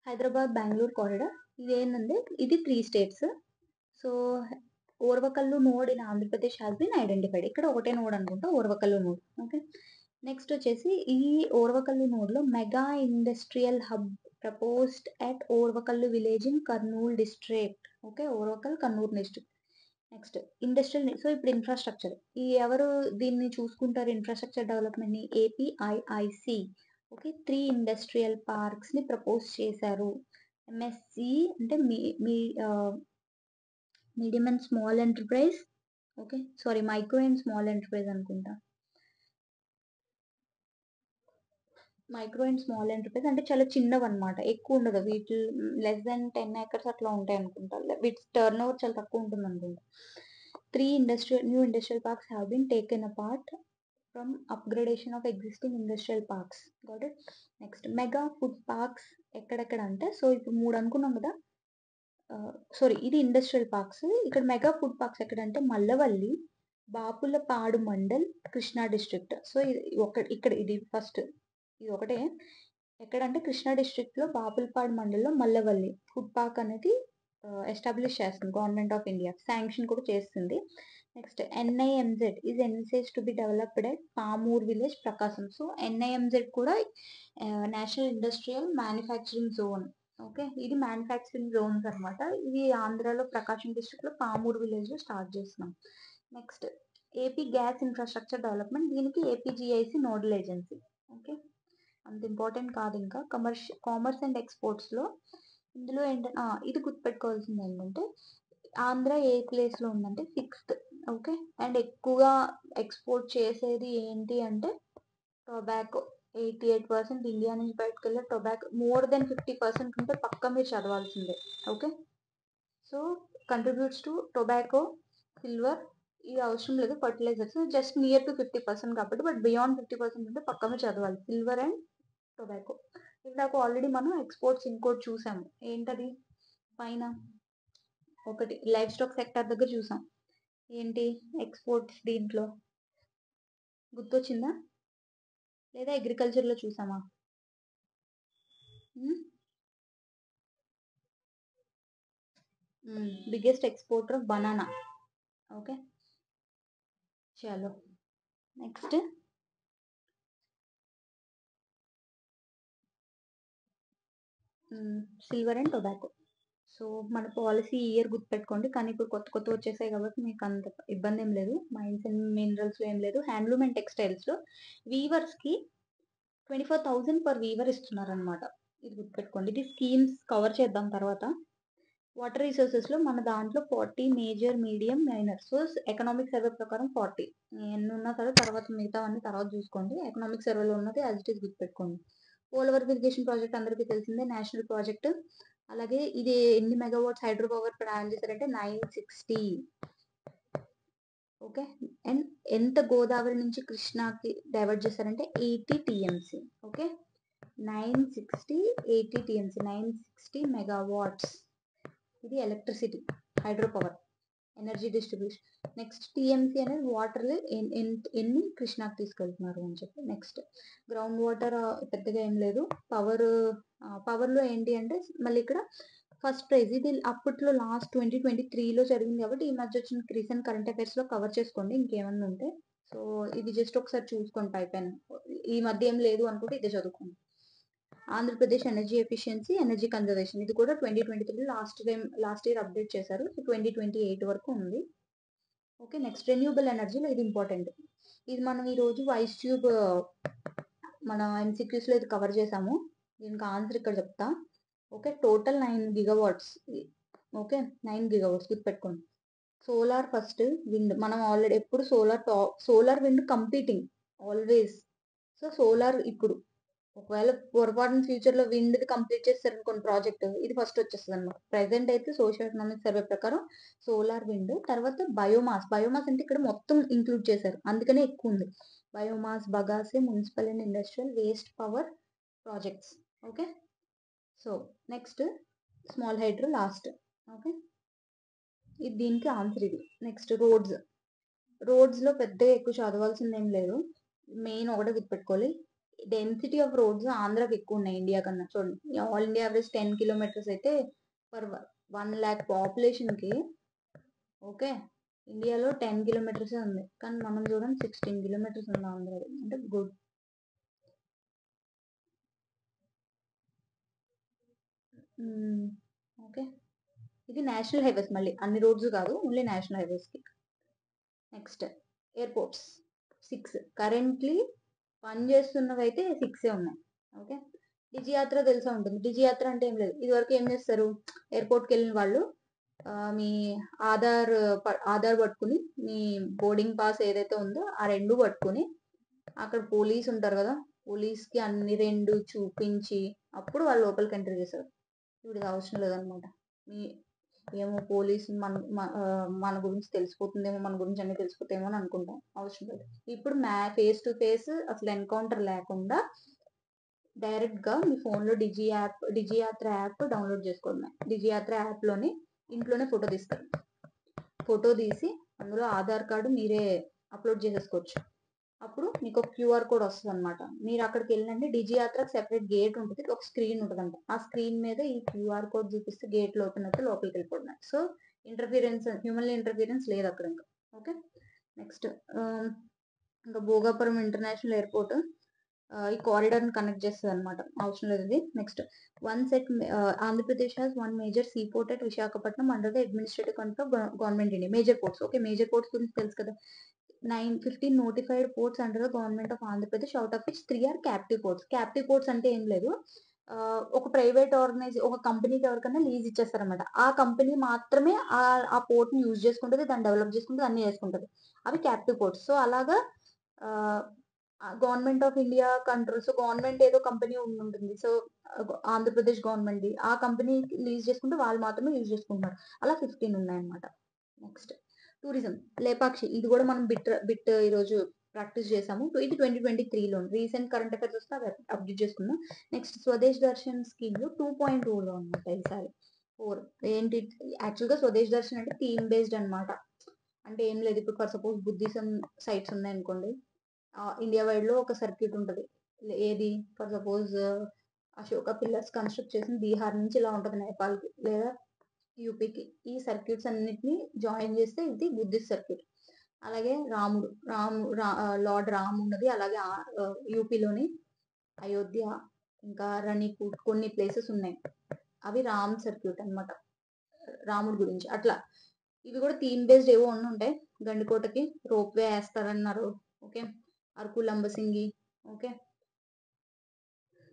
Speaker 1: హైదరాబాద్ బెంగళూరు కారిడార్. ఇది ఏంటంటే ఇది 3 states. So Orvakal node in Andhra Pradesh has been identified. ఇక్కడ ఒకటే నోడ్ అనుకుంటా, ఓర్వకల్లు నోడ్. ఓకే, నెక్స్ట్ వచ్చేసి ఈ ఓర్వకల్లు నోడ్లో mega industrial hub proposed at Orvakallu village in Kurnool district. Okay, Orvakal Kurnool district. Next industrial. So ఇప్పుడు ఇన్ఫ్రాస్ట్రక్చర్, ఈ ఎవరు దీన్ని చూసుకుంటారు ఇన్ఫ్రాస్ట్రక్చర్ డెవలప్మెంట్ని? ఏపీఐఐసి. ఓకే, 3 ఇండస్ట్రియల్ పార్క్స్ని ప్రపోజ్ చేశారు. ఎంఎస్సి అంటే medium and small enterprise. Okay, sorry, micro and small enterprise అనుకుంటా. మైక్రో అండ్ స్మాల్ ఎంటర్ప్రైజ్ అంటే చాలా చిన్నవి అనమాట, ఎక్కువ ఉండదు, వీటి లెస్ దెన్ 10 acres అట్లా ఉంటాయి అనుకుంటా. వీటి టర్న్ ఓవర్ చాలా తక్కువ ఉంటుంది అనుకుంటా. 3 new industrial parks have been taken apart from upgradation of existing industrial parks. Got it. Next, mega food parks ఎక్కడెక్కడ అంటే, సో ఇప్పుడు 3 అనుకున్నాం కదా. సారీ, ఇది ఇండస్ట్రియల్ పార్క్స్. ఇక్కడ మెగా ఫుడ్ పార్క్స్ ఎక్కడంటే మల్లవల్లి, బాపులపాడు మండల్, కృష్ణా డిస్ట్రిక్ట్. సో ఇక్కడ ఇది ఫస్ట్, ఇది ఒకటే. ఎక్కడంటే కృష్ణా డిస్ట్రిక్ట్ లో బాపులపాడు మండల్లో మల్లవల్లి ఫుడ్ పార్క్ అనేది ఎస్టాబ్లిష్ చేస్తుంది గవర్నమెంట్ ఆఫ్ ఇండియా, శాంక్షన్ కూడా చేస్తుంది. Next NIMZ is envisaged to be developed at Pamur village, Prakasam. So NIMZ కూడా national industrial manufacturing zone. Okay, ఇది మ్యానుఫ్యాక్చరింగ్ జోన్స్ అనమాట. ఇది ఆంధ్రాలో ప్రకాశం డిస్ట్రిక్ట్ లో పామూర్ విలేజ్ లో స్టార్ట్ చేస్తున్నాం. Next AP gas infrastructure development, దీనికి ఏపీజీఐసి నోడల్ ఏజెన్సీ. ఓకే, అంత ఇంపార్టెంట్ కాదు. ఇంకా కామర్స్ అండ్ ఎక్స్పోర్ట్స్లో ఇందులో ఏంటంటే ఇది గుర్తుపెట్టుకోవాల్సింది ఏంటంటే ఆంధ్ర ఏ ప్లేస్లో ఉందంటే 6th. ఓకే, అండ్ ఎక్కువగా ఎక్స్పోర్ట్ చేసేది ఏంటి అంటే టొబాకో. 88% ఇండియా నుంచి బయటకు వెళ్ళే టొబాకో. మోర్ దెన్ 50% ఉంటే పక్కా మీరు చదవాల్సిందే. Okay, so contributes to tobacco, silver, ఇది అవసరం లేదు, ఫర్టిలైజర్స్ జస్ట్ నియర్ టు 50% కాబట్టి, బట్ బియాండ్ 50% ఉంటే పక్కా మీరు చదవాలి, సిల్వర్ అండ్ టొబాకో. ఇందాక ఆల్రెడీ మనం ఎక్స్పోర్ట్స్ ఇంకోటి చూసాము, ఏంటది పైన ఒకటి లైఫ్ స్టాక్ సెక్టర్ దగ్గర చూసాం. ఏంటి ఎక్స్పోర్ట్స్ దీంట్లో గుర్తొచ్చిందా, లేదా అగ్రికల్చర్లో చూసామా? Biggest exporter of banana. Okay, చలో next silver and tobacco. So మన పాలసీ ఇయర్ గుర్తుపెట్టుకోండి, కానీ ఇప్పుడు కొత్త కొత్త వచ్చేసాయి కాబట్టి మీకు అంత ఇబ్బంది ఏం లేదు. మైన్స్ అండ్ మినరల్స్ ఏం లేదు. హ్యాండ్లూమ్ అండ్ టెక్స్టైల్స్లో వీవర్స్కి 24,000 పర్ వీవర్ ఇస్తున్నారనమాట, ఇది గుర్తుపెట్టుకోండి. ఇది స్కీమ్స్ కవర్ చేద్దాం తర్వాత. వాటర్ రిసోర్సెస్లో మన దాంట్లో 40 major, medium, minor. So economic survey ప్రకారం 40 ఎన్ని ఉన్నా సరే తర్వాత మిగతా అన్ని తర్వాత చూసుకోండి. ఎకనామిక్ సర్వేలో ఉన్నది యాజ్ ఇట్ ఈస్ గుర్తుపెట్టుకోండి. పోలవరం ఇరిగేషన్ ప్రాజెక్ట్ అందరికీ తెలిసిందే, నేషనల్ ప్రాజెక్ట్. అలాగే ఇది ఎన్ని మెగావాట్స్ హైడ్రో పవర్ ప్లాన్ చేశారంటే 960. ఓకే, అండ్ ఎంత గోదావరి నుంచి కృష్ణాకి డైవర్ట్ చేశారంటే 80 టీఎంసీ. Okay, 960, 80 TMC, 960 megawatts. ఇది electricity, hydro power, energy distribution. Next TMC అనేది వాటర్ ఎన్ని కృష్ణాకి తీసుకెళ్తున్నారు అని చెప్పి. నెక్స్ట్ గ్రౌండ్ వాటర్ పెద్దగా ఏం లేదు. పవర్లో ఏంటి అంటే మళ్ళీ ఇక్కడ ఫస్ట్ ప్రైజ్ ఇది అప్పట్లో లాస్ట్ 2023లో జరిగింది కాబట్టి ఈ మధ్య వచ్చిన రీసెంట్ కరెంట్ అఫైర్స్ లో కవర్ చేసుకోండి ఇంకేమన్నా ఉంటే. సో ఇది జస్ట్ ఒకసారి చూసుకోండి అయిపోయాను. ఈ మధ్య ఏం లేదు అనుకుంటే ఇదే చదువుకోండి. Andhra Pradesh energy efficiency energy conservation ఇది కూడా 2023 లాస్ట్ ఇయర్ అప్డేట్ చేశారు. సో 2028 వరకు ఉంది. ఓకే, నెక్స్ట్ రెన్యూబుల్ ఎనర్జీలో ఇది ఇంపార్టెంట్. ఇది మనం ఈ రోజు వాయిస్ ట్యూబ్ మన MCQs లో ఇది కవర్ చేసాము. దీనికి ఆన్సర్ ఇక్కడ చెప్తా. Okay, total 9 GW. Okay, 9 GW గుర్తుపెట్టుకోండి. సోలార్ ఫస్ట్, విండ్ మనం ఆల్రెడీ ఎప్పుడు solar wind competing always. So solar ఇప్పుడు ఒకవేళ పొరపాటున ఫ్యూచర్ లో విండ్ కంప్లీట్ చేస్తారు అనుకోండి ప్రాజెక్ట్, ఇది ఫస్ట్ వచ్చేస్తుంది అనమాట. ప్రెసెంట్ అయితే సోషల్ ఎకనామిక్ సర్వే ప్రకారం సోలార్ విండ్, తర్వాత బయోమాస్. బయోమాస్ అంటే ఇక్కడ మొత్తం ఇంక్లూడ్ చేశారు అందుకనే ఎక్కువ ఉంది. Biomass, bagasse, municipal and industrial waste power projects. Okay, so next small hydro last. Okay, ఇది దీనికి ఆన్సర్ ఇది. నెక్స్ట్ రోడ్స్ లో పెద్దగా ఎక్కువ చదవాల్సింది ఏం లేదు. మెయిన్ ఒకటే గుర్తుపెట్టుకోవాలి, డెన్సిటీ ఆఫ్ రోడ్స్ ఆంధ్రాకి ఎక్కువ ఉన్నాయి ఇండియా కన్నా. చూడండి, ఆల్ ఇండియా యావరేజ్ 10 కిలోమీటర్స్ అయితే పర్ 1 lakh పాపులేషన్ కి. ఓకే, ఇండియాలో 10 కిలోమీటర్స్ ఉంది, కానీ మనం చూడండి 16 కిలోమీటర్స్ ఉంది ఆంధ్రాలో. అంటే గుడ్. ఓకే, ఇది నేషనల్ హైవేస్, మళ్ళీ అన్ని రోడ్స్ కాదు, ఓన్లీ నేషనల్ హైవేస్ కి. నెక్స్ట్ ఎయిర్పోర్ట్స్ 6 కరెంట్లీ పనిచేస్తున్నవి అయితే 6 ఉన్నాయి. ఓకే, డిజియాత్ర తెలిసే ఉంటుంది. డిజియాత్ర అంటే ఏం లేదు, ఇది వరకు ఏం చేస్తారు, ఎయిర్పోర్ట్కి వెళ్ళిన వాళ్ళు మీ ఆధార్ పట్టుకుని, మీ బోర్డింగ్ పాస్ ఏదైతే ఉందో ఆ రెండు పట్టుకుని, అక్కడ పోలీస్ ఉంటారు కదా, పోలీస్కి అన్ని రెండు చూపించి అప్పుడు వాళ్ళు లోపలికి ఎంటర్ చేశారు. ఇప్పుడు ఇది అవసరం లేదనమాట. మీ ఏమో పోలీసు మన గురించి తెలిసిపోతుందేమో, మన గురించి అన్ని తెలిసిపోతాయేమో అని అనుకుంటాం, అవసరం లేదు. ఇప్పుడు ఫేస్ టు ఫేస్ అసలు ఎన్కౌంటర్ లేకుండా డైరెక్ట్ గా మీ ఫోన్ లో డిజియాత్ర యాప్ డౌన్లోడ్ చేసుకోవడమే. డిజియాత్ర యాప్ లోని ఇంట్లోనే ఫోటో తీస్తారు. ఫోటో తీసి అందులో ఆధార్ కార్డు మీరే అప్లోడ్ చేసేసుకోవచ్చు. అప్పుడు మీకు ఒక QR కోడ్ వస్తుంది అనమాట. మీరు అక్కడికి వెళ్ళినంటే డిజియాత్రకు సెపరేట్ గేట్ ఉంటుంది, ఒక స్క్రీన్ ఉంటుందంట. ఆ స్క్రీన్ మీద ఈ QR కోడ్ చూపిస్తే గేట్ ఓపెన్ అయితే లోపలికి వెళ్ళిపోతున్నాయి. సో హ్యూమన్ ఇంటర్ఫీరెన్స్ లేదు అక్కడ ఇంకా. ఓకే, నెక్స్ట్ ఇంకా భోగాపురం ఇంటర్నేషనల్ ఎయిర్పోర్ట్ ఈ కారిడార్ ని కనెక్ట్ చేస్తుంది అనమాట, అవసరం లేదు ఇది. Next Andhra Pradesh has 1 major see port at Visakhapatnam under the administrative control government India. Major ports, okay, major ports గురించి తెలుసు కదా. 15 notified ports under the government of Andhra Pradesh, out of which 3 are captive ports. Captive ports అంటే ఏం లేదు, ఒక ప్రైవేట్ ఒక కంపెనీకి ఎవరికైనా లీజ్ ఇచ్చేస్తారనమాట. ఆ కంపెనీ మాత్రమే ఆ పోర్ట్ ని యూజ్ చేసుకుంటుంది, దాన్ని డెవలప్ చేసుకుంటుంది, అన్ని చేసుకుంటుంది. అవి క్యాప్టివ్ పోర్ట్స్. సో అలాగా government of India control. So government ఏదో కంపెనీ ఉంటుంది, సో ఆంధ్రప్రదేశ్ గవర్నమెంట్ ఆ కంపెనీ లీజ్ చేసుకుంటే వాళ్ళు మాత్రమే యూజ్ చేసుకుంటున్నారు. అలా 15 ఉన్నాయన్నమాట. Next tourism, Lepakshi. ఇది కూడా మనం బిట్ ఈరోజు ప్రాక్టీస్ చేసాము. ఇది 2023లో రీసెంట్ కరెంట్ అఫైర్స్ వస్తే అప్డేట్ చేసుకున్నాం. నెక్స్ట్ స్వదేశ్ దర్శన్ స్కీమ్ లో 2.2లో అనమాట ఈసారి 4. ఏంటి యాక్చువల్గా స్వదేశ్ దర్శన్ అంటే థీమ్ బేస్డ్ అనమాట. అంటే ఏం లేదు, ఇప్పుడు ఫర్ సపోజ్ బుద్ధిజం సైట్స్ ఉన్నాయి అనుకోండి, ఇండియా వైడ్ లో ఒక సర్క్యూట్ ఉంటుంది. ఏది for suppose Ashoka pillars construct చేసిన బీహార్ నుంచి ఇలా ఉంటుంది నేపాల్కి లేదా యూపీకి. ఈ సర్క్యూట్స్ అన్నిటిని జాయిన్ చేస్తే ఇది బుద్ధిస్ట్ సర్క్యూట్. అలాగే లార్డ్ రామ్ ఉన్నది. అలాగే యూపీలోని అయోధ్య, ఇంకా రణిపూర్, కొన్ని ప్లేసెస్ ఉన్నాయి, అవి రామ్ సర్క్యూట్ అనమాట, రాముడి గురించి. అట్లా ఇవి కూడా థీమ్ బేస్డ్ ఏవో ఉంటాయి. గండికోటకి రోప్ వే వేస్తారన్నారు. Okay, Araku Lambasingi. Okay,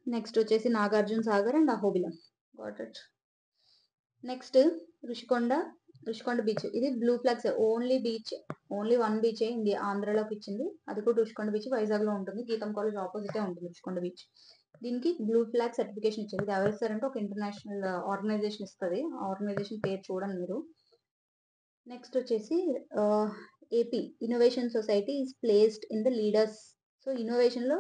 Speaker 1: next వచ్చేసి Nagarjuna Sagar and Ahobilam. Got it. Next Rushikonda beach. ఇది blue flags only beach, only 1 beach India ఆంధ్రలోకి ఇచ్చింది, అది కూడా రుషికొండ బీచ్. వైజాగ్ లో ఉంటుంది, గీతం కాలేజ్ ఆపోజిటే ఉంటుంది రుషికొండ బీచ్. దీనికి బ్లూ ఫ్లాగ్ సర్టిఫికేషన్ ఇచ్చింది. ఇది ఎవరు ఇస్తారంటే ఒక ఇంటర్నేషనల్ ఆర్గనైజేషన్ ఇస్తుంది. ఆ ఆర్గనైజేషన్ పేరు చూడండి మీరు. నెక్స్ట్ వచ్చేసి AP innovation society is placed in the leaders. So innovation లో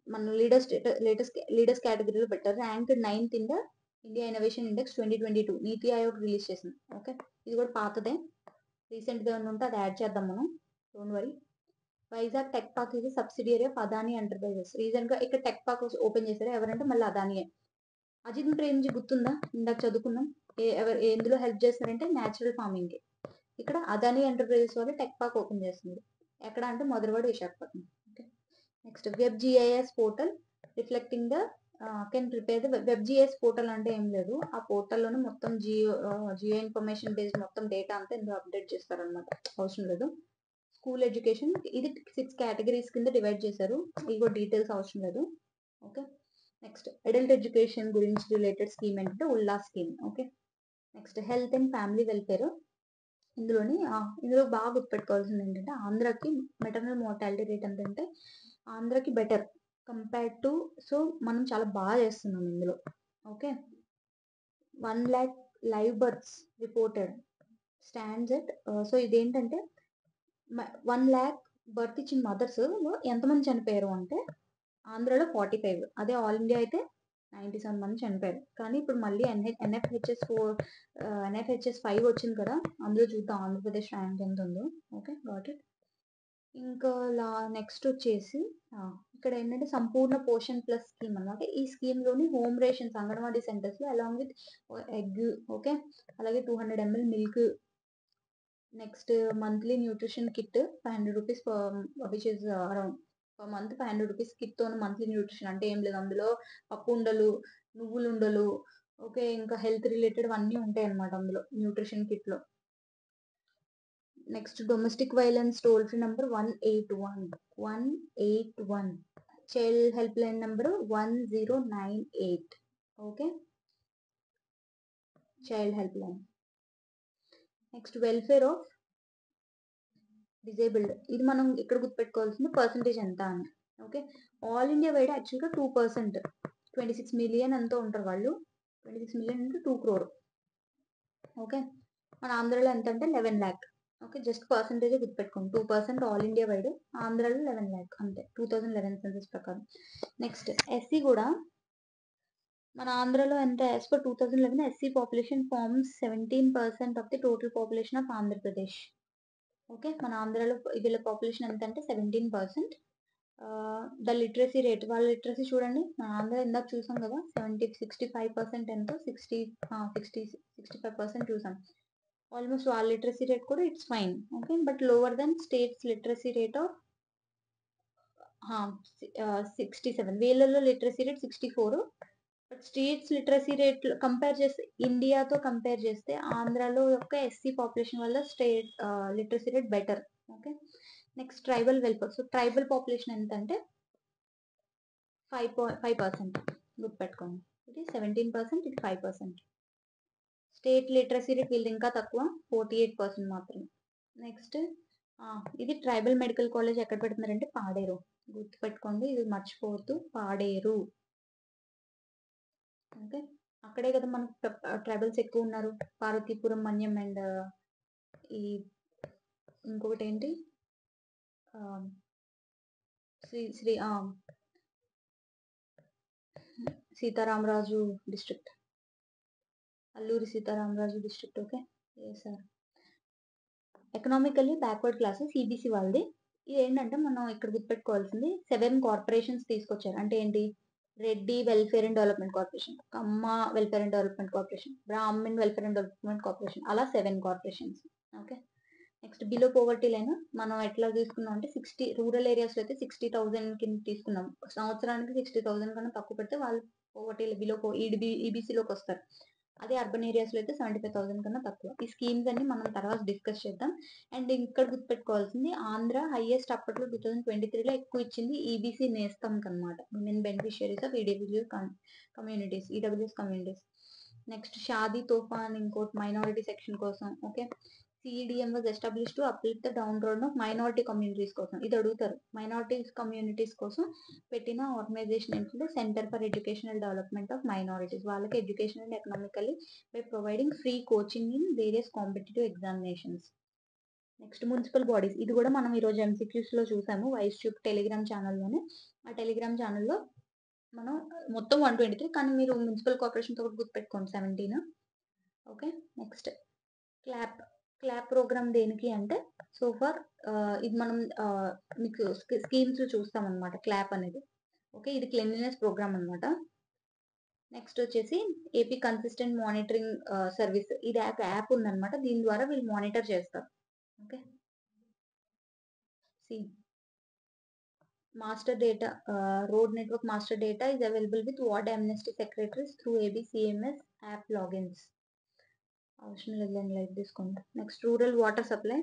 Speaker 1: మన లీడర్స్ కేటగిరీలో పెట్టారు. Rank 9th in the India innovation index 2022 NITI Aayog release చేసింది. ఓకే, ఇది కూడా పాతదే, రీసెంట్గా ఏమైనా ఉంటే అది యాడ్ చేద్దాం మనం, don't worry. Vizag tech park ఇది subsidiary of Adani enterprises. Recent గా ఇక్కడ టెక్ పార్క్ ఓపెన్ చేశారు, ఎవరంటే మళ్ళీ అదానియే. అజిత్ ప్రేమ్జీ గుర్తుందా? ఇందాక చదువుకున్నాం. ఎందులో హెల్ప్ చేస్తారంటే న్యాచురల్ ఫార్మింగ్కి. ఇక్కడ అదానీ ఎంటర్ప్రైజెస్ వాళ్ళు టెక్ పార్క్ ఓపెన్ చేస్తున్నారు. ఎక్కడ అంటే Madhurawada, Visakhapatnam. Okay, next web GIS portal reflecting they can prepare the web GIS portal అంటే ఏం లేదు, ఆ పోర్టల్లోనే మొత్తం జియో ఇన్ఫర్మేషన్ బేస్డ్ మొత్తం డేటా అంతా ఇందులో అప్డేట్ చేస్తారనమాట. అవసరం లేదు. స్కూల్ ఎడ్యుకేషన్ ఇది 6 కేటగిరీస్ కింద డివైడ్ చేశారు. ఇగో డీటెయిల్స్ అవసరం లేదు. ఓకే, నెక్స్ట్ అడల్ట్ ఎడ్యుకేషన్ గురించి రిలేటెడ్ స్కీమ్ ఏంటంటే Ullas scheme. Okay, next health and family welfare. ఇందులో బాగా గుర్తుపెట్టుకోవాల్సింది ఏంటంటే ఆంధ్రాకి మెటర్నల్ మోర్టాలిటీ రేట్ ఎంతంటే ఆంధ్రాకి బెటర్ కంపేర్డ్ టు, సో మనం చాలా బాగా చేస్తున్నాం ఇందులో. Okay, 1 lakh live births reported stands at, so ఇదేంటంటే 1 lakh బర్త్ ఇచ్చిన మదర్స్ లో ఎంతమంది చనిపోయారు అంటే ఆంధ్రాలో 45, అదే ఆల్ ఇండియా అయితే 97 మంది చనిపోయారు. కానీ ఇప్పుడు మళ్ళీ ఎన్ఎఫ్హెచ్ఎస్ 5 వచ్చింది కదా, అందులో చూద్దాం ఆంధ్రప్రదేశ్ ర్యాంక్ ఎంత ఉందో. Okay, got it. ఇంకా నెక్స్ట్ వచ్చేసి ఇక్కడ ఏంటంటే సంపూర్ణ పోషన్ ప్లస్ స్కీమ్ అన్నమాట. ఈ స్కీమ్ లోని హోమ్ రేషన్స్ అంగన్వాడీ సెంటర్స్ లో అలాంగ్ విత్ ఎగ్, ఓకే, అలాగే 200 ml milk, next monthly nutrition kit 500 rupees, which is around per month 500 rupees kit తో మంత్లీ న్యూట్రిషన్ అంటే ఏం లేదు, అందులో పప్పు ఉండలు, నువ్వులు ఉండలు, ఓకే, ఇంకా హెల్త్ రిలేటెడ్ అన్నీ ఉంటాయి అన్నమాట అందులో న్యూట్రిషన్ కిట్ లో. Next domestic violence toll free number 181 child help line number 1098. Okay, child help line. Next welfare of disabled, ఇది మనం ఇక్కడ గుర్తుపెట్టుకోవాల్సింది పర్సంటేజ్ ఎంత అని. ఓకే, ఆల్ ఇండియా వైడ్ యాక్చువల్గా 2%, 26 మిలియన్ ఎంతో ఉంటారు వాళ్ళు, 26 మిలియన్ అంటే 2 crore. ఓకే, మన ఆంధ్రాలో ఎంత అంటే 11 lakh. ఓకే, జస్ట్ పర్సంటేజ్ గుర్తుపెట్టుకోండి, 2% ఆల్ ఇండియా వైడ్, ఆంధ్రాలో 11 lakh అంతే 2011 సెన్సస్ ప్రకారం. నెక్స్ట్ ఎస్సీ కూడా మన ఆంధ్రాలో ఎంత, as per 2011 SC population forms 17% of the total population of Andhra Pradesh. Okay, మన ఆంధ్రాలో వీళ్ళ పాపులేషన్ ఎంత అంటే 17%. ద లిటరసీ రేట్, వాళ్ళ లిటరసీ చూడండి, మన ఆంధ్ర ఇందాక చూసాం కదా 65% ఎంతో 65% చూసాం. ఆల్మోస్ట్ వాళ్ళ లిటరసీ రేట్ కూడా it's fine. Okay, but lower then states literacy rate of 67. వీళ్ళలో literacy rate 64. But states literacy rate compare చేస్తే, ఇండియాతో కంపేర్ చేస్తే ఆంధ్రాలో యొక్క ఎస్సీ పాపులేషన్ వల్ల state literacy rate better. Okay, next tribal welfare. So tribal population ఎంత అంటే 5% గుర్తుపెట్టుకోండి, ఇది 17%, ఇది 5%. స్టేట్ లిటరసీ రేట్ వీళ్ళు ఇంకా తక్కువ, 48% మాత్రమే. నెక్స్ట్ ఇది ట్రైబల్ మెడికల్ కాలేజ్ ఎక్కడ పెడుతున్నారంటే పాడేరు, గుర్తుపెట్టుకోండి, ఇది మర్చిపోవద్దు, పాడేరు. ఓకే, అక్కడే కదా మనకు ట్రైబల్స్ ఎక్కువ ఉన్నారు, పార్వతీపురం, మన్యం అండ్ ఈ ఇంకొకటి ఏంటి Shri Sitaramaraju district, Alluri Sitaramaraju district. Okay, sir economically backward classes EBC వాళ్ళది. ఇది ఏంటంటే మనం ఇక్కడ గుర్తుపెట్టుకోవాల్సింది 7 కార్పొరేషన్స్ తీసుకొచ్చారు. అంటే ఏంటి, Reddy welfare and development corporation, Kamma welfare and development corporation, Brahmin welfare and development corporation, అలా 7 corporations. Okay, next below poverty line మనం ఎట్లా తీసుకున్నాం అంటే 60 రూరల్ ఏరియాస్లో అయితే 60,000 కింద తీసుకున్నాం. సంవత్సరానికి 60,000 కన్నా తక్కువ పెడితే వాళ్ళు పోవర్టీ బిలో ఈబీసీలోకి వస్తారు. అదే అర్బన్ ఏరియాస్లో అయితే 75,000 కన్నా తక్కువ. ఈ స్కీమ్స్ అన్ని మనం తర్వాత డిస్కస్ చేద్దాం. అండ్ ఇక్కడ గుర్తుపెట్టుకోవాల్సింది ఆంధ్ర హైయెస్ట్ అప్పట్లో 2023లో ఎక్కువ ఇచ్చింది ఈబీసీ నేస్తం అనమాట, women beneficiaries of EWS communities. Next Shadi Tohfa అని ఇంకోటి మైనారిటీ సెక్షన్ కోసం. Okay, CEDM was establish to uplift the down road of minority communities కోసం. ఇది అడుగుతారు, మైనారిటీ కమ్యూనిటీస్ కోసం పెట్టిన ఆర్గనైజేషన్ ఏంటంటే centre for educational development of minorities. వాళ్ళకి education and economically by providing free coaching in various competitive examinations. Next municipal bodies, ఇది కూడా మనం ఈరోజు ఎంసీక్యూస్ లో చూసాము, వైస్ ట్యూబ్ టెలిగ్రామ్ ఛానల్లోనే. ఆ టెలిగ్రామ్ ఛానల్లో మనం మొత్తం 123, కానీ మీరు మున్సిపల్ కార్పొరేషన్ తో గుర్తుపెట్టుకోండి 17. ఓకే, నెక్స్ట్ క్లాప్ ప్రోగ్రామ్ దేనికి అంటే, సో ఫర్ ఇది మనం మీకు స్కీమ్స్ చూస్తాం అనమాట క్లాప్ అనేది. ఓకే, ఇది క్లెన్లీనెస్ ప్రోగ్రామ్ అనమాట. నెక్స్ట్ వచ్చేసి ఏపీ కన్సిస్టెంట్ మానిటరింగ్ సర్వీస్. ఇది యాప్ ఉందన్నమాట. దీని ద్వారా వీళ్ళు మానిటర్ చేస్తారు. Okay, C master data, road network master data is available with ward amnesty secretaries through ABCMS app logins. అవసరం లేదని లైక్ తీసుకోండి. Next rural water supply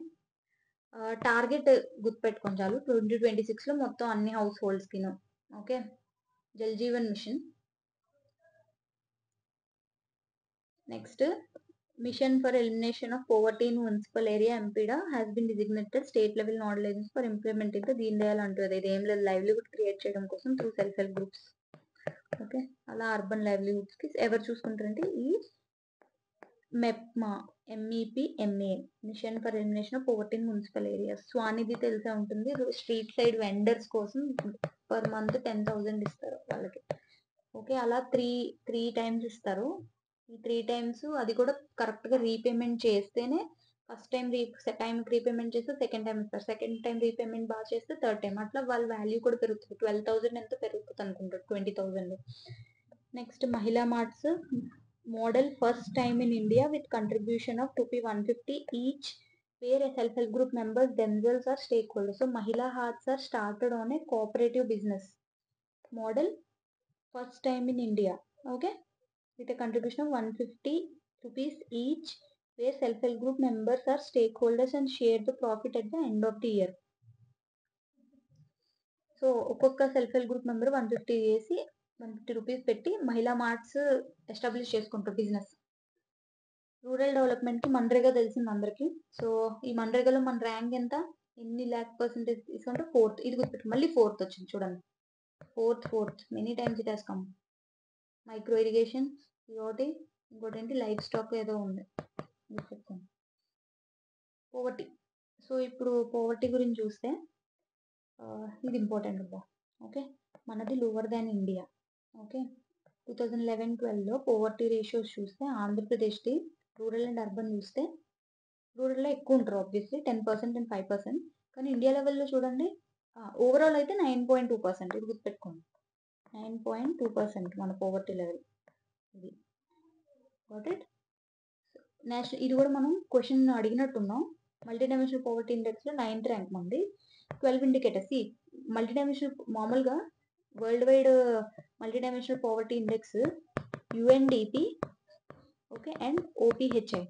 Speaker 1: target గుర్తుపెట్టుకోండి చాలు. 2026లో మొత్తం అన్ని హౌస్ హోల్డ్స్కి. Okay, Jal Jeevan mission. Next mission for elimination of poverty in municipal area MPDA has been designated state level nodal agency for implementing the Deen Dayal అంటుంది. ఇది ఏం లేదు, లైవ్లీహుడ్ క్రియేట్ చేయడం కోసం through self help groups. Okay, అలా అర్బన్ లైవ్లీహుడ్స్కి ఎవరు చూసుకుంటారంటే ఈ MEPMA, MEPMA, mission for elimination of poverty in municipal areas. SVANidhi తెలిసే ఉంటుంది. స్ట్రీట్ సైడ్ వెండర్స్ కోసం పర్ మంత్ 10,000 ఇస్తారు వాళ్ళకి. ఓకే, అలా త్రీ టైమ్స్ ఇస్తారు. ఈ 3 టైమ్స్ అది కూడా కరెక్ట్గా రీపేమెంట్ చేస్తేనే, ఫస్ట్ టైంకి రీపేమెంట్ చేస్తే సెకండ్ టైం ఇస్తారు, సెకండ్ టైం రీపేమెంట్ బాగా చేస్తే థర్డ్ టైం, అట్లా వాళ్ళ వాల్యూ కూడా పెరుగుతుంది. 12,000 ఎంతో పెరుగుతుంది అనుకుంటారు, 20,000. నెక్స్ట్ మహిళా marts model first time in India with contribution of ₹150 each, where self-help group members themselves are stakeholders. So Mahila Hearts are started on a cooperative business model first time in India. Okay, with a contribution of ₹150 each, where self-help group members are stakeholders and share the profit at the end of the year. So ఒక్కొక్క సెల్ఫ్ హెల్ప్ గ్రూప్ మెంబర్ 150 వేసి ₹150 పెట్టి మహిళా మార్ట్స్ ఎస్టాబ్లిష్ చేసుకుంటారు బిజినెస్. రూరల్ డెవలప్మెంట్కి మన్రేగా తెలిసింది అందరికీ. సో ఈ మన్రేగాలో మన ర్యాంక్ ఎంత, ఎన్ని %% తీసుకుంటే 4th. ఇది గుర్తుపెట్టు, మళ్ళీ 4th వచ్చింది చూడండి. 4th many times it has come. Micro irrigation ఒకటి, ఇంకోటి ఏంటి లైఫ్ స్టాక్ ఏదో ఉంది, గుర్తుపెట్టుకోండి. పోవర్టీ. సో ఇప్పుడు పోవర్టీ గురించి చూస్తే ఇది ఇంపార్టెంట్ అబ్బా. ఓకే, మనది లోవర్ దాన్ ఇండియా. ఓకే, 2011-12లో పోవర్టీ రేషియోస్ చూస్తే ఆంధ్రప్రదేశ్ది రూరల్ అండ్ అర్బన్ చూస్తే రూరల్లో ఎక్కువ ఉంటారు ఆబ్వియస్లీ, 10% అండ్ 5%. కానీ ఇండియా లెవెల్లో చూడండి, ఓవరాల్ అయితే 9.2%. ఇది గుర్తుపెట్టుకోండి, 9.2% మన పోవర్టీ లెవెల్. ఇది గాట్ ఇట్. నేషనల్, ఇది కూడా మనం క్వశ్చన్ అడిగినట్టున్నాం. మల్టీ డైమెన్షనల్ పోవర్టీ ఇండెక్స్లో 9th ర్యాంక్ మంది. 12 ఇండికేటర్స్. మల్టీ డైమెన్షనల్ మామూలుగా world wide multi dimensional poverty index UNDP, okay, and OPHI.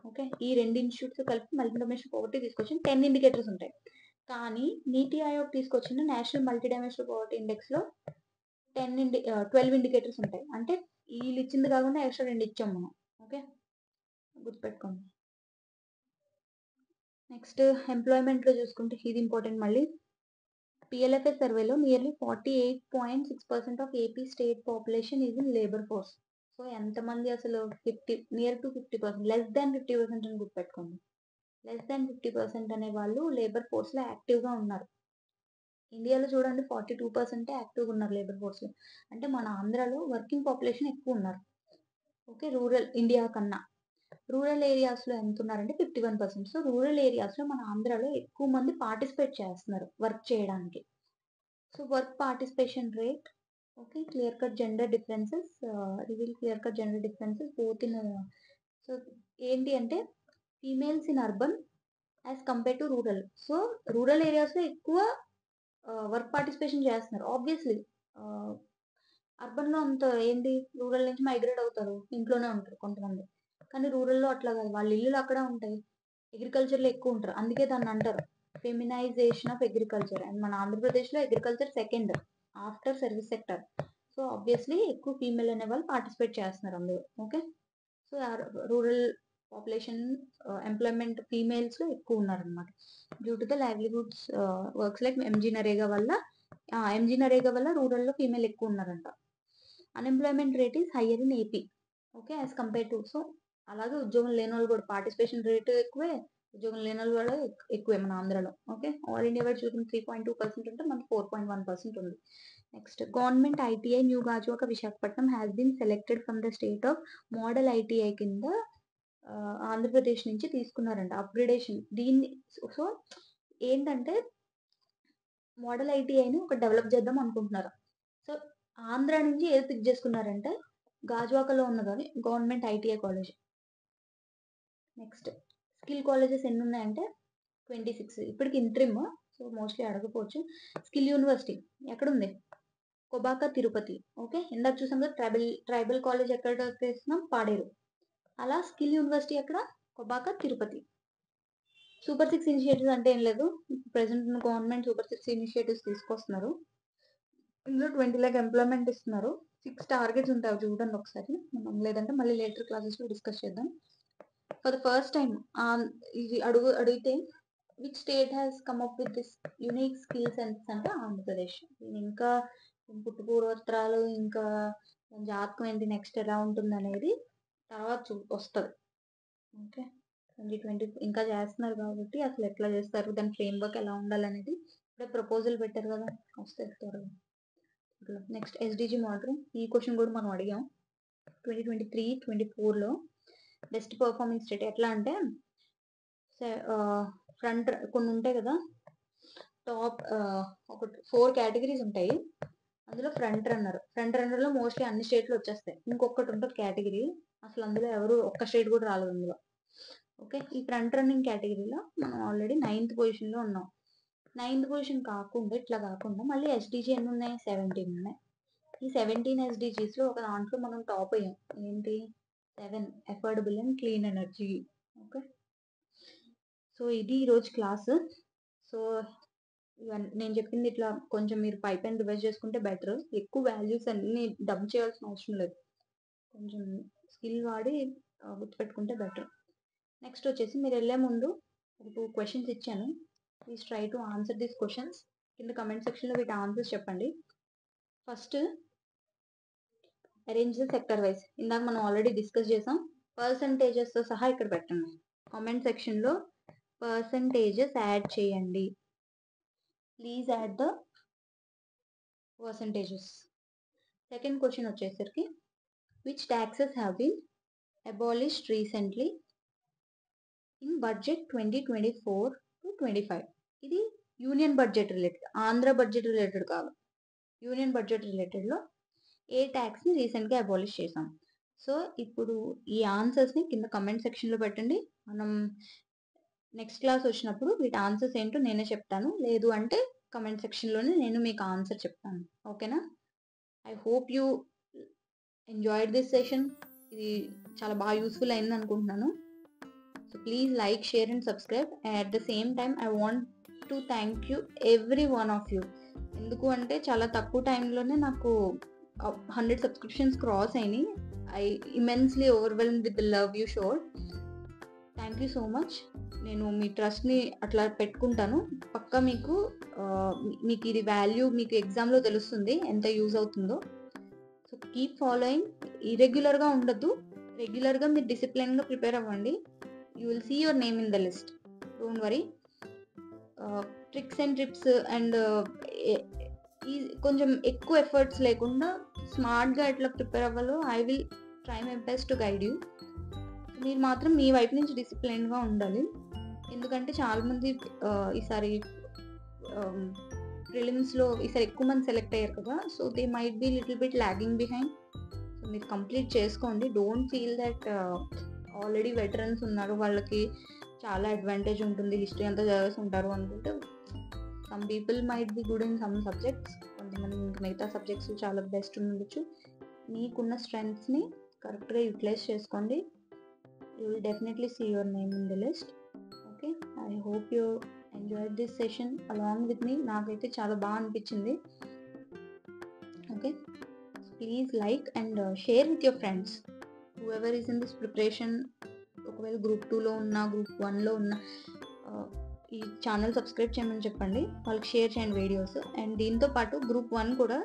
Speaker 1: Okay, ఈ 2 ఇన్స్టిట్యూట్స్ కలిపి మల్టీ డైమెన్షనల్ పోవర్టీ తీసుకొచ్చిన 10 ఇండికేటర్స్ ఉంటాయి. కానీ నీతి ఆయోగ్ తీసుకొచ్చిన నేషనల్ మల్టీ డైమెన్షనల్ పోవర్టీ ఇండెక్స్లో 12 ఇండికేటర్స్ ఉంటాయి. అంటే వీళ్ళు ఇచ్చింది కాకుండా ఎక్స్ట్రా 2 ఇచ్చాం మనం. ఓకే, గుర్తుపెట్టుకోండి. నెక్స్ట్ ఎంప్లాయ్మెంట్లో చూసుకుంటే ఇది ఇంపార్టెంట్ మళ్ళీ. PLFS సర్వేలో nearly 48.6% of AP state population is in labour force. So ఎంతమంది అసలు నియర్ టు 50%, లెస్ దాన్ 50% అని గుర్తుపెట్టుకోండి. లెస్ దాన్ 50% అనే వాళ్ళు లేబర్ ఫోర్స్లో యాక్టివ్గా ఉన్నారు. ఇండియాలో చూడండి 42% యాక్టివ్గా ఉన్నారు లేబర్ ఫోర్స్లో. అంటే మన ఆంధ్రాలో వర్కింగ్ పాపులేషన్ ఎక్కువ ఉన్నారు. ఓకే, రూరల్ ఇండియా కన్నా రూరల్ ఏరియాస్లో ఎంత ఉన్నారంటే 51%. సో రూరల్ ఏరియాస్లో మన ఆంధ్రాలో ఎక్కువ మంది పార్టిసిపేట్ చేస్తున్నారు వర్క్ చేయడానికి. So work participation rate. Okay, clear cut gender differences, reveal clear cut gender differences both in. So ఏంటి అంటే females in urban as compare to rural. So rural ఏరియాస్లో ఎక్కువ వర్క్ పార్టిసిపేషన్ చేస్తున్నారు. ఆబ్వియస్లీ అర్బన్లో అంత ఏంటి, రూరల్ నుంచి మైగ్రేట్ అవుతారు, ఇంట్లోనే ఉంటారు కొంతమంది. కానీ రూరల్లో అట్లా కాదు, వాళ్ళ ఇల్లులు అక్కడ ఉంటాయి, అగ్రికల్చర్లో ఎక్కువ ఉంటారు. అందుకే దాన్ని అంటారు ఫెమినైజేషన్ ఆఫ్ అగ్రికల్చర్. అండ్ మన ఆంధ్రప్రదేశ్లో agriculture second after service sector. So obviously ఎక్కువ ఫీమేల్ అనే వాళ్ళు పార్టిసిపేట్ చేస్తున్నారు అందులో. Okay, so rural population employment ఫీమేల్స్లో ఎక్కువ ఉన్నారనమాట. Due to the livelihoods works like MG NREGA వల్ల రూరల్లో ఫీమేల్ ఎక్కువ ఉన్నారంట. Unemployment rate is higher in AP. Okay, as compare to. So అలాగే ఉద్యోగం లేని వాళ్ళు కూడా పార్టిసిపేషన్ రేటు ఎక్కువే, ఉద్యోగం లేని వాళ్ళు కూడా ఎక్కువే మన ఆంధ్రాలో. ఓకే, ఆల్ ఇండియా వైడ్ చూసుకుని 3.2% ఉంటే మనకి 4.1% ఉంది. Next government ITI new Gajuwaka Visakhapatnam has been selected from the state of model ITI కింద ఆంధ్రప్రదేశ్ నుంచి తీసుకున్నారంట అప్గ్రేడేషన్. దీన్ని సో ఏంటంటే మోడల్ ITIని ఒక డెవలప్ చేద్దాం అనుకుంటున్నారు. సో ఆంధ్ర నుంచి ఏది పిక్ చేసుకున్నారంటే గాజువాకలో ఉన్నది government ITI college. Next skill colleges ఎన్ని ఉన్నాయంటే 26. ఇప్పటికి ఇంట్రిమ్, సో మోస్ట్లీ అడగపోవచ్చు. స్కిల్ యూనివర్సిటీ ఎక్కడుంది? కొబాకా తిరుపతి. ఓకే, ఇందాక చూసాం కదా ట్రైబల్ కాలేజ్ ఎక్కడ చేస్తున్నాం? పాడేరు. అలా స్కిల్ యూనివర్సిటీ ఎక్కడ? కొబాకా తిరుపతి. సూపర్ 6 ఇనిషియేటివ్స్ అంటే ఏం లేదు, ప్రెసెంట్ గవర్నమెంట్ సూపర్ 6 ఇనిషియేటివ్స్ తీసుకొస్తున్నారు. ఇందులో 20 lakh ఎంప్లాయ్మెంట్ ఇస్తున్నారు. 6 టార్గెట్స్ ఉంటాయి, చూడండి ఒకసారి. మనం లేదంటే మళ్ళీ లేటర్ క్లాసెస్లో డిస్కస్ చేద్దాం. ఫర్ ద ఫస్ట్ టైం ఇది అడిగితే which state has come up with this unique skill senses అంటే ఆంధ్రప్రదేశ్. ఇంకా పుట్టుపూర్వోత్తరాలు, ఇంకా జాతకం ఏంటి, నెక్స్ట్ ఎలా ఉంటుంది అనేది తర్వాత వస్తుంది. ఓకే, 2020 ఇంకా చేస్తున్నారు కాబట్టి అసలు ఎట్లా చేస్తారు, దాని ఫ్రేమ్వర్క్ ఎలా ఉండాలనేది ఇప్పుడే ప్రపోజల్ పెట్టారు కదా, వస్తుంది త్వరగా. Next SDG monitoring. ఈ క్వశ్చన్ కూడా మనం అడిగాం 2023-24లో. బెస్ట్ పర్ఫార్మింగ్ స్టేట్ ఎట్లా అంటే ఫ్రంట్ కొన్ని ఉంటాయి కదా, టాప్ ఒక 4 కేటగిరీస్ ఉంటాయి. అందులో ఫ్రంట్ రన్నర్లో మోస్ట్లీ అన్ని స్టేట్లు వచ్చేస్తాయి. ఇంకొకటి ఉంటుంది కేటగిరీ, అసలు అందులో ఎవరు ఒక్క స్టేట్ కూడా రాలేదు అందులో. ఓకే, ఈ ఫ్రంట్ రన్నింగ్ కేటగిరీలో మనం ఆల్రెడీ 9th పొజిషన్లో ఉన్నాం. 9th పొజిషన్ కాకుండా ఇట్లా కాకుండా మళ్ళీ ఎస్డిజి ఎన్ని ఉన్నాయి? 17 ఉన్నాయి. ఈ 17 ఎస్డిజీస్లో ఒక దాంట్లో మనం టాప్ అయ్యాం. ఏంటి? 7 affordable and clean energy. Okay, so ఇది ఈరోజు క్లాస్. సో నేను చెప్పింది ఇట్లా కొంచెం మీరు పైపైన రివైజ్ చేసుకుంటే బెటర్. ఎక్కువ వాల్యూస్ అన్ని డంప్ చేయాల్సిన అవసరం లేదు, కొంచెం స్కిల్ వాడి గుర్తుపెట్టుకుంటే బెటర్. నెక్స్ట్ వచ్చేసి మీరు వెళ్ళే ముందు 2 క్వశ్చన్స్ ఇచ్చాను. Please try to answer these questions. కింద కమెంట్ సెక్షన్లో వీటి ఆన్సర్స్ చెప్పండి. First, arrange the sector wise. ఇందాక మనం ఆల్రెడీ డిస్కస్ చేసాం. పర్సంటేజెస్తో సహా ఇక్కడ పెట్టండి. కామెంట్ సెక్షన్లో పర్సంటేజెస్ యాడ్ చేయండి. Please add the percentages. Second question వచ్చేసరికి which taxes have been abolished recently in budget 2024-25. ఇది union budget related, Andhra budget related కాదు. యూనియన్ బడ్జెట్ రిలేటెడ్లో ఏ ట్యాక్స్ని రీసెంట్గా అబాలిష్ చేసాం. సో ఇప్పుడు ఈ ఆన్సర్స్ని కింద కమెంట్ సెక్షన్లో పెట్టండి. మనం నెక్స్ట్ క్లాస్ వచ్చినప్పుడు వీటి ఆన్సర్స్ ఏంటో నేనే చెప్తాను, లేదు అంటే కమెంట్ సెక్షన్లోనే నేను మీకు ఆన్సర్ చెప్తాను. ఓకేనా? I hope you enjoyed this session. ఇది చాలా బాగా యూస్ఫుల్ అయింది అనుకుంటున్నాను. So please like, share and subscribe. And at the same time I want to thank you every one of you. ఎందుకు అంటే చాలా తక్కువ టైంలోనే నాకు 100 సబ్స్క్రిప్షన్స్ క్రాస్ అయినాయి. I immensely overwhelmed with the love you showed. Thank you so much. నేను మీ ట్రస్ట్ని అట్లా పెట్టుకుంటాను. పక్కా మీకు ఇది వాల్యూ మీకు ఎగ్జామ్లో తెలుస్తుంది ఎంత యూజ్ అవుతుందో. So keep following. ఇరెగ్యులర్గా ఉండద్దు, రెగ్యులర్గా మీరు డిసిప్లిన్గా ప్రిపేర్ అవ్వండి. You will see your name in the list. Don't worry. Tricks and tips and కొంచెం ఎక్కువ ఎఫర్ట్స్ లేకుండా స్మార్ట్గా ఎట్లా ప్రిపేర్ అవ్వాలో I will try my best to guide you. మీరు మాత్రం మీ వైపు నుంచి డిసిప్లిన్గా ఉండాలి. ఎందుకంటే చాలామంది ఈసారి ప్రిలిమ్స్లో ఈసారి ఎక్కువ మంది సెలెక్ట్ అయ్యారు కదా, so they might be little bit logging behind. So మీరు కంప్లీట్ చేసుకోండి. Don't feel that already veterans ఉన్నారు, వాళ్ళకి చాలా అడ్వాంటేజ్ ఉంటుంది, హిస్టరీ అంతా చదివేసి ఉంటారు అనుకుంటే. Some people might be good in some subjects, కొంతమంది మిగతా సబ్జెక్ట్స్ చాలా బెస్ట్ ఉండొచ్చు. మీకున్న స్ట్రెంగ్త్స్ని కరెక్ట్గా యూటిలైజ్ చేసుకోండి. You will definitely see your name in the list. Okay, I hope you enjoyed this session along with me. నాకైతే చాలా బాగా అనిపించింది. Okay, please like and share with your friends, whoever is in this preparation. ఒకవేళ గ్రూప్ 2లో ఉన్నా, గ్రూప్ 1లో ఉన్నా, ఈ ఛానల్ సబ్స్క్రైబ్ చేయమని చెప్పండి, వాళ్ళకి షేర్ చేయండి వీడియోస్. అండ్ దీంతో పాటు గ్రూప్ 1 కూడా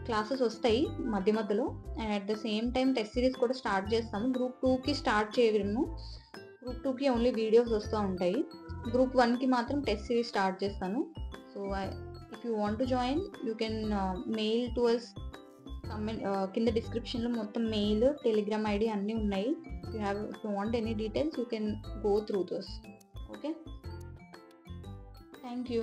Speaker 1: క్లాసెస్ వస్తాయి మధ్య మధ్యలో. And at the same time test series కూడా స్టార్ట్ చేస్తాము. గ్రూప్ 2కి స్టార్ట్ చేయము, గ్రూప్ 2కి ఓన్లీ వీడియోస్ వస్తూ ఉంటాయి. గ్రూప్ 1కి మాత్రం టెస్ట్ సిరీస్ స్టార్ట్ చేస్తాను. So if you want to join you can mail to us. కింద డిస్క్రిప్షన్లో మొత్తం మెయిల్, టెలిగ్రామ్ ఐడి అన్నీ ఉన్నాయి. If you want any details you can go through those. Okay, thank you.